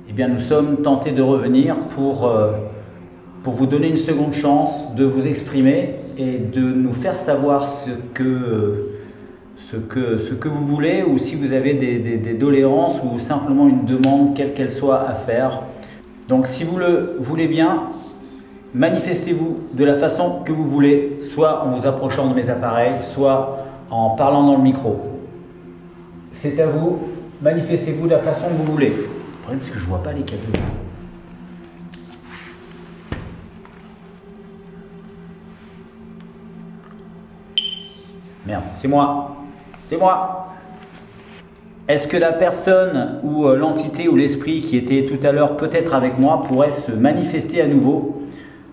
eh bien, nous sommes tentés de revenir pour vous donner une seconde chance de vous exprimer et de nous faire savoir ce que vous voulez, ou si vous avez des doléances ou simplement une demande, quelle qu'elle soit, à faire. Donc si vous le voulez bien, manifestez-vous de la façon que vous voulez, soit en vous approchant de mes appareils, soit en parlant dans le micro. C'est à vous, manifestez-vous de la façon que vous voulez. Le problème, c'est que je ne vois pas les cadeaux. Merde, c'est moi. C'est moi. Est-ce que la personne ou l'entité ou l'esprit qui était tout à l'heure peut-être avec moi pourrait se manifester à nouveau?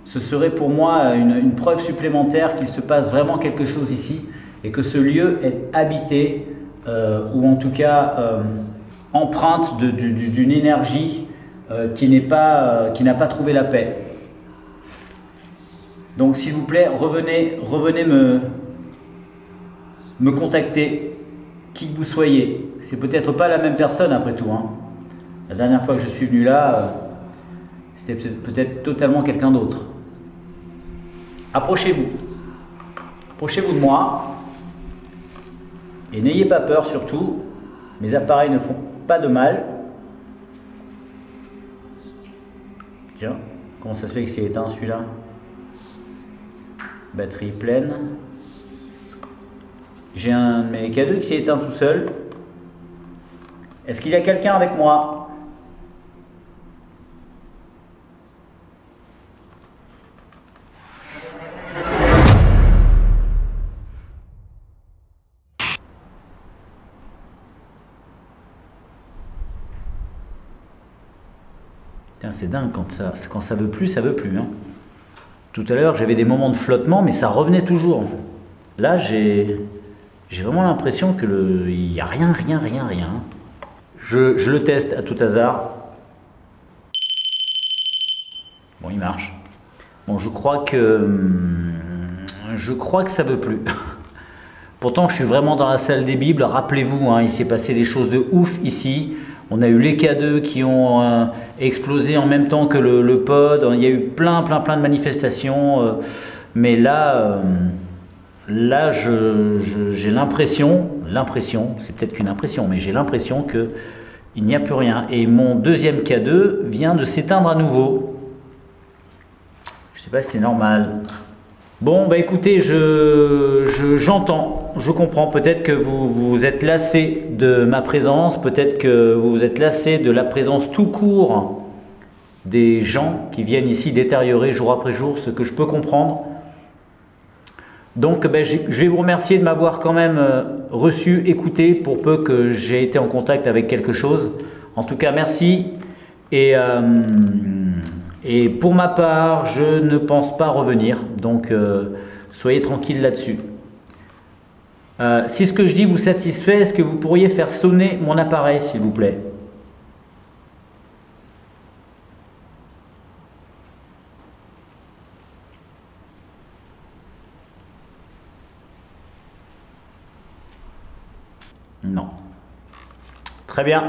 Ce serait pour moi une preuve supplémentaire qu'il se passe vraiment quelque chose ici et que ce lieu est habité ou en tout cas empreinte d'une énergie qui n'a pas trouvé la paix. Donc s'il vous plaît, revenez me contacter, qui que vous soyez. C'est peut-être pas la même personne après tout, hein. La dernière fois que je suis venu là, c'était peut-être totalement quelqu'un d'autre. Approchez-vous. Approchez-vous de moi. Et n'ayez pas peur surtout. Mes appareils ne font pas de mal. Tiens, comment ça se fait que c'est éteint celui-là? Batterie pleine. J'ai un de mes cadeaux qui s'est éteint tout seul. Est-ce qu'il y a quelqu'un avec moi? C'est dingue, quand ça veut plus, ça veut plus, hein. Tout à l'heure, j'avais des moments de flottement, mais ça revenait toujours. Là, j'ai vraiment l'impression que il n'y a rien. Je le teste à tout hasard. Bon, il marche. Bon, je crois que ça veut plus. Pourtant, je suis vraiment dans la salle des Bibles. Rappelez-vous, hein, il s'est passé des choses de ouf ici. On a eu les K2 qui ont explosé en même temps que le pod. Il y a eu plein de manifestations. Mais là, j'ai l'impression, c'est peut-être qu'une impression, mais j'ai l'impression qu'il n'y a plus rien. Et mon deuxième K2 vient de s'éteindre à nouveau. Je ne sais pas si c'est normal. Bon, bah écoutez, j'entends, je comprends. Peut-être que vous êtes lassé de ma présence, peut-être que vous vous êtes lassé de la présence tout court des gens qui viennent ici détériorer jour après jour, ce que je peux comprendre. Donc ben, je vais vous remercier de m'avoir quand même reçu, écouté, pour peu que j'ai été en contact avec quelque chose. En tout cas, merci. Et pour ma part, je ne pense pas revenir. Donc, soyez tranquille là-dessus. Si ce que je dis vous satisfait, est-ce que vous pourriez faire sonner mon appareil, s'il vous plaît ? Non. Très bien.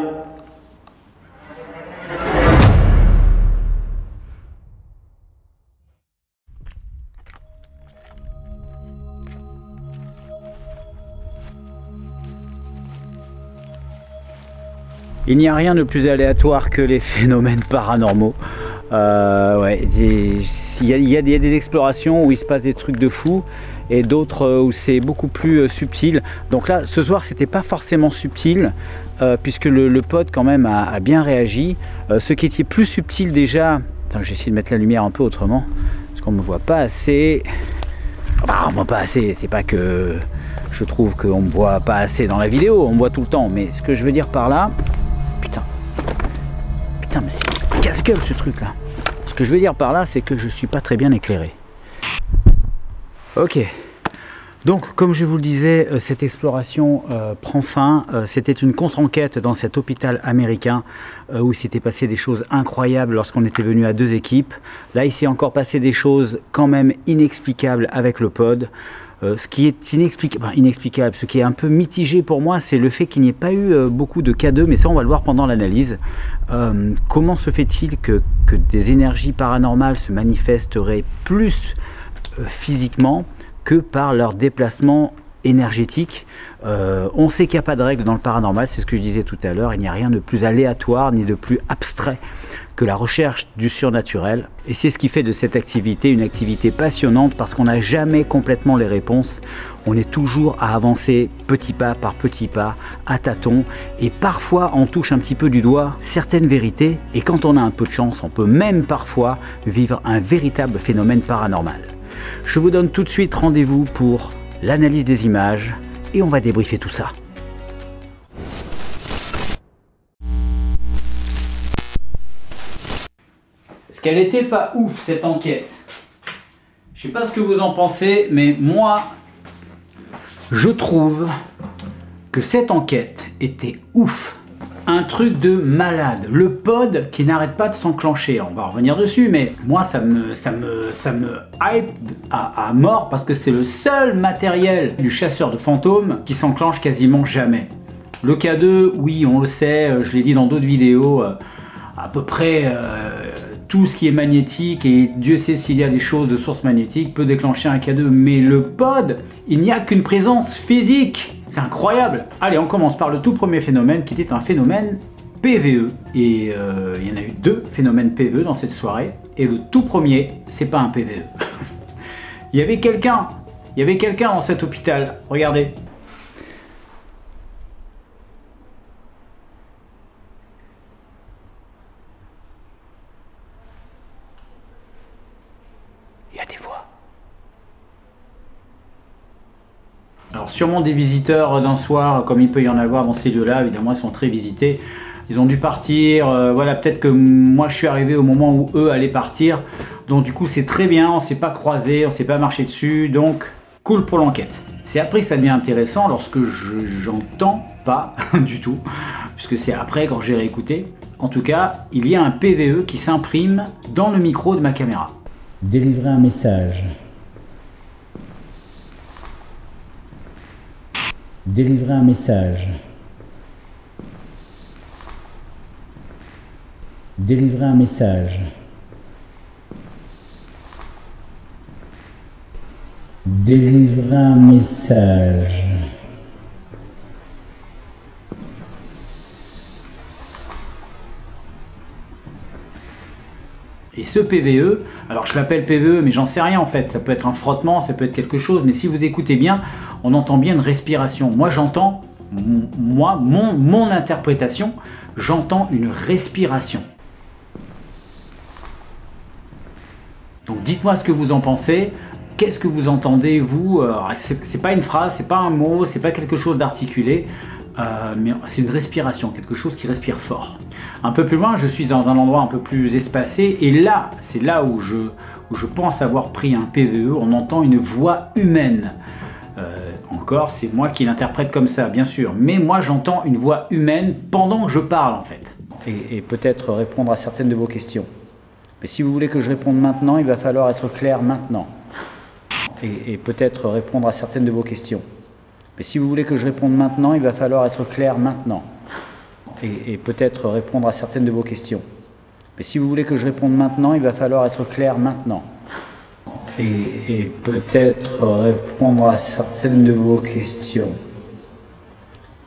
Il n'y a rien de plus aléatoire que les phénomènes paranormaux. Ouais, il y a des explorations où il se passe des trucs de fou et d'autres où c'est beaucoup plus subtil. Donc là, ce soir, c'était pas forcément subtil puisque le pod quand même a bien réagi. Ce qui était plus subtil déjà, attends, j'ai essayé de mettre la lumière un peu autrement parce qu'on me voit pas assez. Bah, on me voit pas assez, c'est pas que je trouve qu'on me voit pas assez dans la vidéo, on me voit tout le temps, mais ce que je veux dire par là, putain, mais c'est casse-gueule ce truc là. Ce que je veux dire par là, c'est que je suis pas très bien éclairé. Ok, Donc, comme je vous le disais, cette exploration prend fin. C'était une contre-enquête dans cet hôpital américain où il s'était passé des choses incroyables lorsqu'on était venu à 2 équipes. Là, il s'est encore passé des choses quand même inexplicables avec le pod. Ce qui est inexplicable, ce qui est un peu mitigé pour moi, c'est le fait qu'il n'y ait pas eu beaucoup de K2, mais ça on va le voir pendant l'analyse. Comment se fait-il que des énergies paranormales se manifesteraient plus physiquement que par leur déplacement énergétique? On sait qu'il n'y a pas de règle dans le paranormal, c'est ce que je disais tout à l'heure. Il n'y a rien de plus aléatoire ni de plus abstrait que la recherche du surnaturel. Et c'est ce qui fait de cette activité une activité passionnante, parce qu'on n'a jamais complètement les réponses. On est toujours à avancer petit pas par petit pas, à tâtons, et parfois on touche un petit peu du doigt certaines vérités, et quand on a un peu de chance, on peut même parfois vivre un véritable phénomène paranormal. Je vous donne tout de suite rendez-vous pour l'analyse des images, et on va débriefer tout ça. Parce qu'elle n'était pas ouf cette enquête. Je sais pas ce que vous en pensez, mais moi, je trouve que cette enquête était ouf. Un truc de malade. Le pod qui n'arrête pas de s'enclencher. On va revenir dessus, mais moi ça me hype à mort, parce que c'est le seul matériel du chasseur de fantômes qui s'enclenche quasiment jamais. Le K2, oui, on le sait, je l'ai dit dans d'autres vidéos, à peu près tout ce qui est magnétique, et Dieu sait s'il y a des choses de source magnétique, peut déclencher un K2, mais le pod, il n'y a qu'une présence physique. C'est incroyable. Allez, on commence par le tout premier phénomène, qui était un phénomène PVE. Et il y en a eu 2 phénomènes PVE dans cette soirée. Et le tout premier, c'est pas un PVE. Il y avait quelqu'un dans cet hôpital. Regardez. Il y a des voix. Alors sûrement des visiteurs d'un soir, comme il peut y en avoir dans ces lieux-là, évidemment ils sont très visités. Ils ont dû partir, voilà, peut-être que moi je suis arrivé au moment où eux allaient partir. Donc du coup c'est très bien, on ne s'est pas croisé, on ne s'est pas marché dessus, donc cool pour l'enquête. C'est après que ça devient intéressant, lorsque j'entends pas du tout, puisque c'est après quand j'ai réécouté. En tout cas, il y a un PVE qui s'imprime dans le micro de ma caméra. Délivrer un message. Délivrer un message. Délivrer un message. Délivrer un message. Et ce PVE, alors je l'appelle PVE, mais j'en sais rien en fait, ça peut être un frottement, ça peut être quelque chose, mais si vous écoutez bien, on entend bien une respiration. Moi j'entends, mon interprétation, j'entends une respiration. Donc dites-moi ce que vous en pensez, qu'est-ce que vous entendez vous? C'est pas une phrase, c'est pas un mot, c'est pas quelque chose d'articulé, mais c'est une respiration, quelque chose qui respire fort. Un peu plus loin, je suis dans un endroit un peu plus espacé, et là, c'est là où je pense avoir pris un PVE, on entend une voix humaine. Encore, c'est moi qui l'interprète comme ça, bien sûr, mais moi j'entends une voix humaine pendant que je parle en fait. Et peut-être répondre à certaines de vos questions. Mais si vous voulez que je réponde maintenant, il va falloir être clair maintenant. Et peut-être répondre à certaines de vos questions. Mais si vous voulez que je réponde maintenant, il va falloir être clair maintenant. Et peut-être répondre à certaines de vos questions. Mais si vous voulez que je réponde maintenant, il va falloir être clair maintenant. Et peut-être répondre à certaines de vos questions.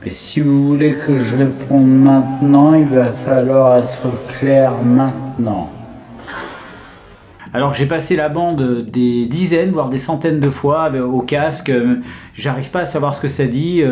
Mais si vous voulez que je réponde maintenant, il va falloir être clair maintenant. Alors j'ai passé la bande des dizaines, voire des centaines de fois au casque, j'arrive pas à savoir ce que ça dit,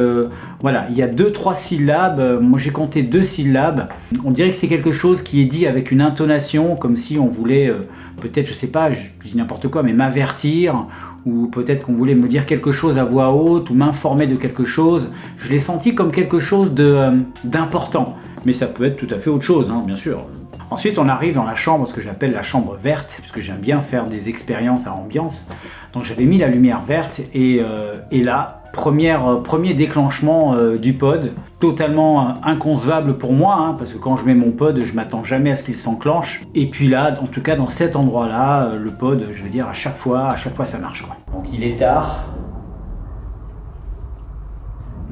voilà, il y a 2-3 syllabes, moi j'ai compté 2 syllabes, on dirait que c'est quelque chose qui est dit avec une intonation, comme si on voulait, peut-être, je sais pas, je dis n'importe quoi, mais m'avertir, ou peut-être qu'on voulait me dire quelque chose à voix haute, ou m'informer de quelque chose. Je l'ai senti comme quelque chose d'important, mais ça peut être tout à fait autre chose, hein, bien sûr. Ensuite, on arrive dans la chambre, ce que j'appelle la chambre verte, puisque j'aime bien faire des expériences à ambiance. Donc j'avais mis la lumière verte, et là, premier déclenchement du pod, totalement inconcevable pour moi, hein, parce que quand je mets mon pod, je m'attends jamais à ce qu'il s'enclenche. Et puis là, en tout cas dans cet endroit-là, le pod, je veux dire, à chaque fois ça marche, quoi. Donc il est tard.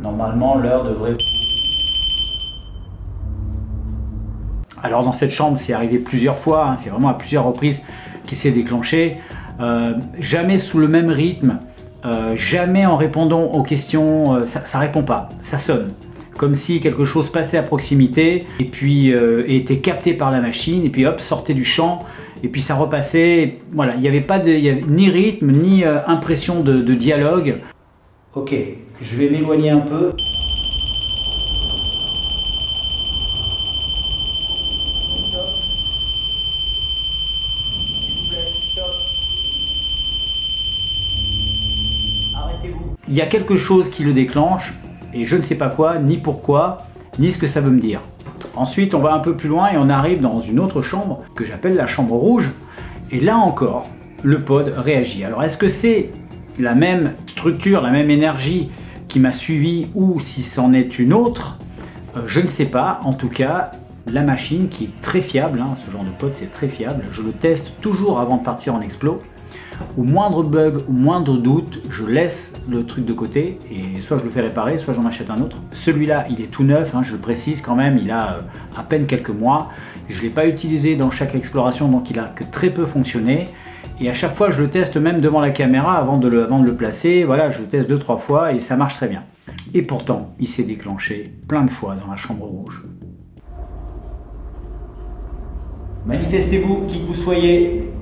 Normalement, l'heure devrait... Alors dans cette chambre, c'est arrivé plusieurs fois, hein, c'est vraiment à plusieurs reprises qu'il s'est déclenché. Jamais sous le même rythme, jamais en répondant aux questions, ça répond pas, ça sonne. Comme si quelque chose passait à proximité et puis était capté par la machine et puis hop, sortait du champ et puis ça repassait. Voilà, il n'y avait pas ni rythme ni impression de dialogue. Ok, je vais m'éloigner un peu. Il y a quelque chose qui le déclenche et je ne sais pas quoi, ni pourquoi, ni ce que ça veut me dire. Ensuite, on va un peu plus loin et on arrive dans une autre chambre que j'appelle la chambre rouge. Et là encore, le pod réagit. Alors, est-ce que c'est la même structure, la même énergie qui m'a suivi ou si c'en est une autre? Je ne sais pas. En tout cas, la machine qui est très fiable, hein, ce genre de pod c'est très fiable. Je le teste toujours avant de partir en explo. Au moindre bug, au moindre doute, je laisse le truc de côté et soit je le fais réparer, soit j'en achète un autre. Celui-là, il est tout neuf, hein, je le précise quand même, il a à peine quelques mois. Je ne l'ai pas utilisé dans chaque exploration, donc il a que très peu fonctionné. Et à chaque fois, je le teste même devant la caméra avant de le placer. Voilà, je le teste 2-3 fois et ça marche très bien. Et pourtant, il s'est déclenché plein de fois dans la chambre rouge. Manifestez-vous, qui que vous soyez.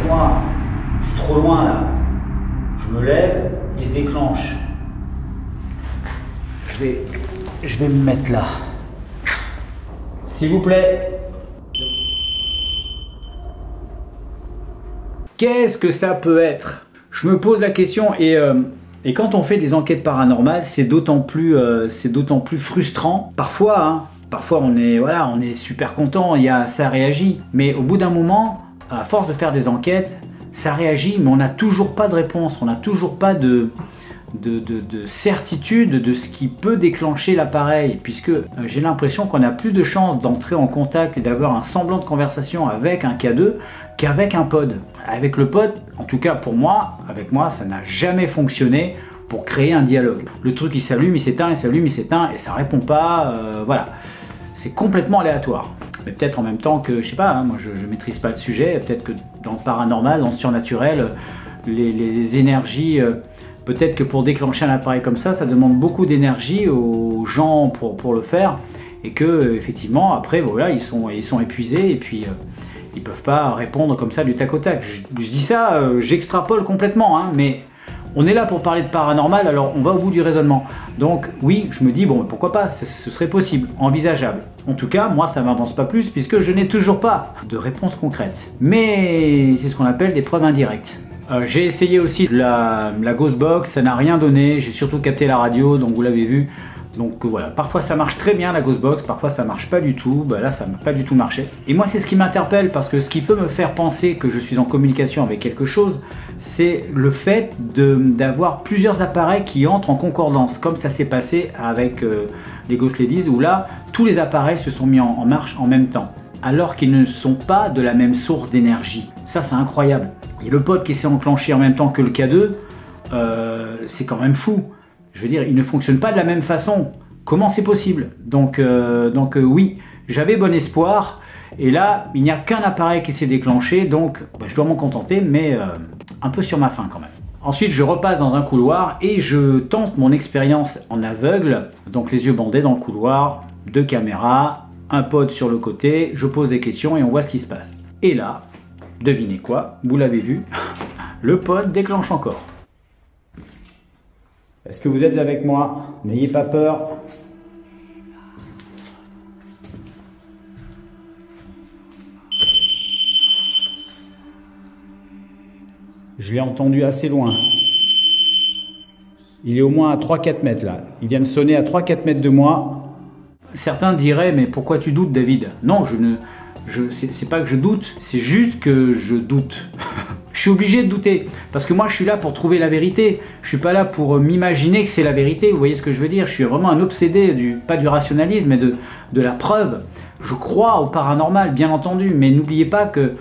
Moi, je suis trop loin là. Je me lève, il se déclenche. Je vais me mettre là. S'il vous plaît. Qu'est-ce que ça peut être? Je me pose la question et quand on fait des enquêtes paranormales, c'est d'autant plus frustrant. Parfois, hein, parfois on est super content, ça réagit. Mais au bout d'un moment, à force de faire des enquêtes, ça réagit, mais on n'a toujours pas de réponse, on n'a toujours pas de certitude de ce qui peut déclencher l'appareil, puisque j'ai l'impression qu'on a plus de chances d'entrer en contact et d'avoir un semblant de conversation avec un K2 qu'avec un pod. Avec le pod, en tout cas pour moi, avec moi, ça n'a jamais fonctionné pour créer un dialogue. Le truc il s'allume, il s'éteint, il s'allume, il s'éteint et ça répond pas, voilà. C'est complètement aléatoire. Mais peut-être en même temps que, je sais pas, hein, moi je maîtrise pas le sujet, peut-être que dans le paranormal, dans le surnaturel, les énergies, peut-être que pour déclencher un appareil comme ça demande beaucoup d'énergie aux gens pour le faire, et que effectivement après voilà, ils sont épuisés et puis ils peuvent pas répondre comme ça du tac au tac. Je dis ça, j'extrapole complètement, hein, mais on est là pour parler de paranormal, alors on va au bout du raisonnement. Donc oui, je me dis, bon, pourquoi pas, ce serait possible, envisageable. En tout cas, moi, ça m'avance pas plus, puisque je n'ai toujours pas de réponse concrète. Mais c'est ce qu'on appelle des preuves indirectes. J'ai essayé aussi la Ghostbox, ça n'a rien donné, j'ai surtout capté la radio, donc vous l'avez vu. Donc voilà, parfois ça marche très bien la Ghostbox, parfois ça marche pas du tout, bah là ça n'a pas du tout marché. Et moi c'est ce qui m'interpelle, parce que ce qui peut me faire penser que je suis en communication avec quelque chose, c'est le fait d'avoir plusieurs appareils qui entrent en concordance, comme ça s'est passé avec les Ghost Ladies, où là tous les appareils se sont mis en marche en même temps, alors qu'ils ne sont pas de la même source d'énergie. Ça c'est incroyable. Et le pod qui s'est enclenché en même temps que le K2, c'est quand même fou. Je veux dire, il ne fonctionne pas de la même façon. Comment c'est possible? Donc oui, j'avais bon espoir. Et là, il n'y a qu'un appareil qui s'est déclenché. Donc je dois m'en contenter, mais un peu sur ma faim quand même. Ensuite, je repasse dans un couloir et je tente mon expérience en aveugle. Donc les yeux bandés dans le couloir, deux caméras, un pod sur le côté. Je pose des questions et on voit ce qui se passe. Et là, devinez quoi? Vous l'avez vu. le pod déclenche encore. Est-ce que vous êtes avec moi? N'ayez pas peur. Je l'ai entendu assez loin. Il est au moins à 3-4 mètres là. Il vient de sonner à 3-4 mètres de moi. Certains diraient, mais pourquoi tu doutes, David? Non, c'est pas que je doute, c'est juste que je doute. Je suis obligé de douter, parce que moi je suis là pour trouver la vérité. Je suis pas là pour m'imaginer que c'est la vérité, vous voyez ce que je veux dire? Je suis vraiment un obsédé, pas du rationalisme, mais de la preuve. Je crois au paranormal, bien entendu, mais n'oubliez pas que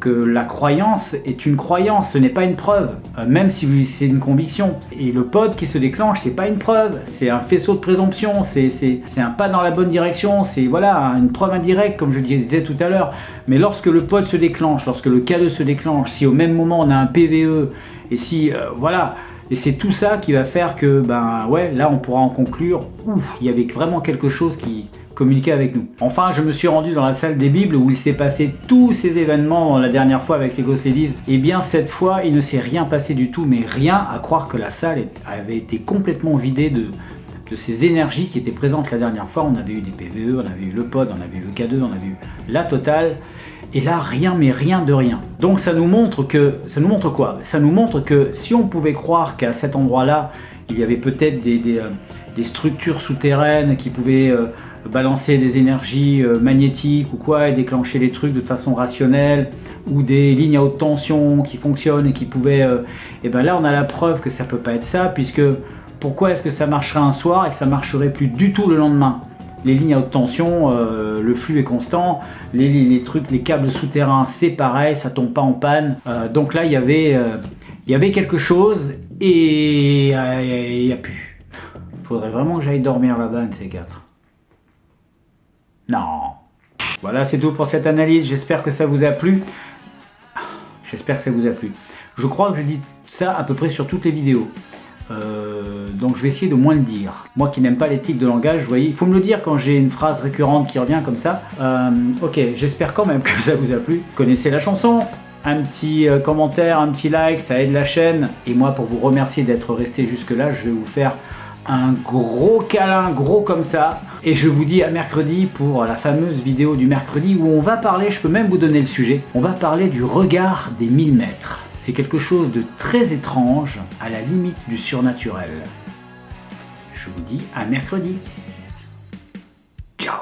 la croyance est une croyance, ce n'est pas une preuve, même si c'est une conviction. Et le pod qui se déclenche, c'est pas une preuve, c'est un faisceau de présomption, c'est un pas dans la bonne direction, c'est voilà, une preuve indirecte, comme je disais tout à l'heure. Mais lorsque le pod se déclenche, lorsque le K2 se déclenche, si au même moment on a un PVE, et si, voilà, et c'est tout ça qui va faire que, ben ouais, là on pourra en conclure, ouf, il y avait vraiment quelque chose qui communiquer avec nous. Enfin, je me suis rendu dans la salle des Bibles où il s'est passé tous ces événements la dernière fois avec les Ghost Ladies. Et bien cette fois, il ne s'est rien passé du tout, mais rien, à croire que la salle avait été complètement vidée de ces énergies qui étaient présentes la dernière fois. On avait eu des PVE, on avait eu le pod, on avait eu le K2, on avait eu la totale. Et là, rien, mais rien de rien. Donc ça nous montre que, ça nous montre quoi? Ça nous montre que si on pouvait croire qu'à cet endroit-là, il y avait peut-être des structures souterraines qui pouvaient balancer des énergies magnétiques ou quoi et déclencher les trucs de façon rationnelle, ou des lignes à haute tension qui fonctionnent et qui pouvaient... et ben là on a la preuve que ça peut pas être ça, puisque pourquoi est-ce que ça marcherait un soir et que ça marcherait plus du tout le lendemain? Les lignes à haute tension, le flux est constant, les trucs, les câbles souterrains c'est pareil, ça tombe pas en panne. Donc là il y avait quelque chose et il n'y a plus. Faudrait vraiment que j'aille dormir là-bas, un de ces quatre. Non. Voilà, c'est tout pour cette analyse. J'espère que ça vous a plu. J'espère que ça vous a plu. Je crois que je dis ça à peu près sur toutes les vidéos. Donc je vais essayer de moins le dire. Moi qui n'aime pas les tics de langage, vous voyez, il faut me le dire quand j'ai une phrase récurrente qui revient comme ça. Ok, j'espère quand même que ça vous a plu. Vous connaissez la chanson? Un petit commentaire, un petit like, ça aide la chaîne. Et moi, pour vous remercier d'être resté jusque là, je vais vous faire un gros câlin, gros comme ça. Et je vous dis à mercredi pour la fameuse vidéo du mercredi où on va parler, je peux même vous donner le sujet, on va parler du regard des 1000 mètres. C'est quelque chose de très étrange, à la limite du surnaturel. Je vous dis à mercredi. Ciao.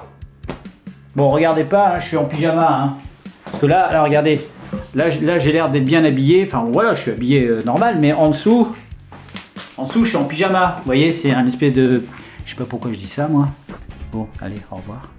Bon, regardez pas, hein, je suis en pyjama. Hein. Parce que là, regardez, là j'ai l'air d'être bien habillé. Enfin voilà, je suis habillé normal, mais en dessous, je suis en pyjama. Vous voyez, c'est un espèce de... Je sais pas pourquoi je dis ça, moi. Bon, allez, au revoir.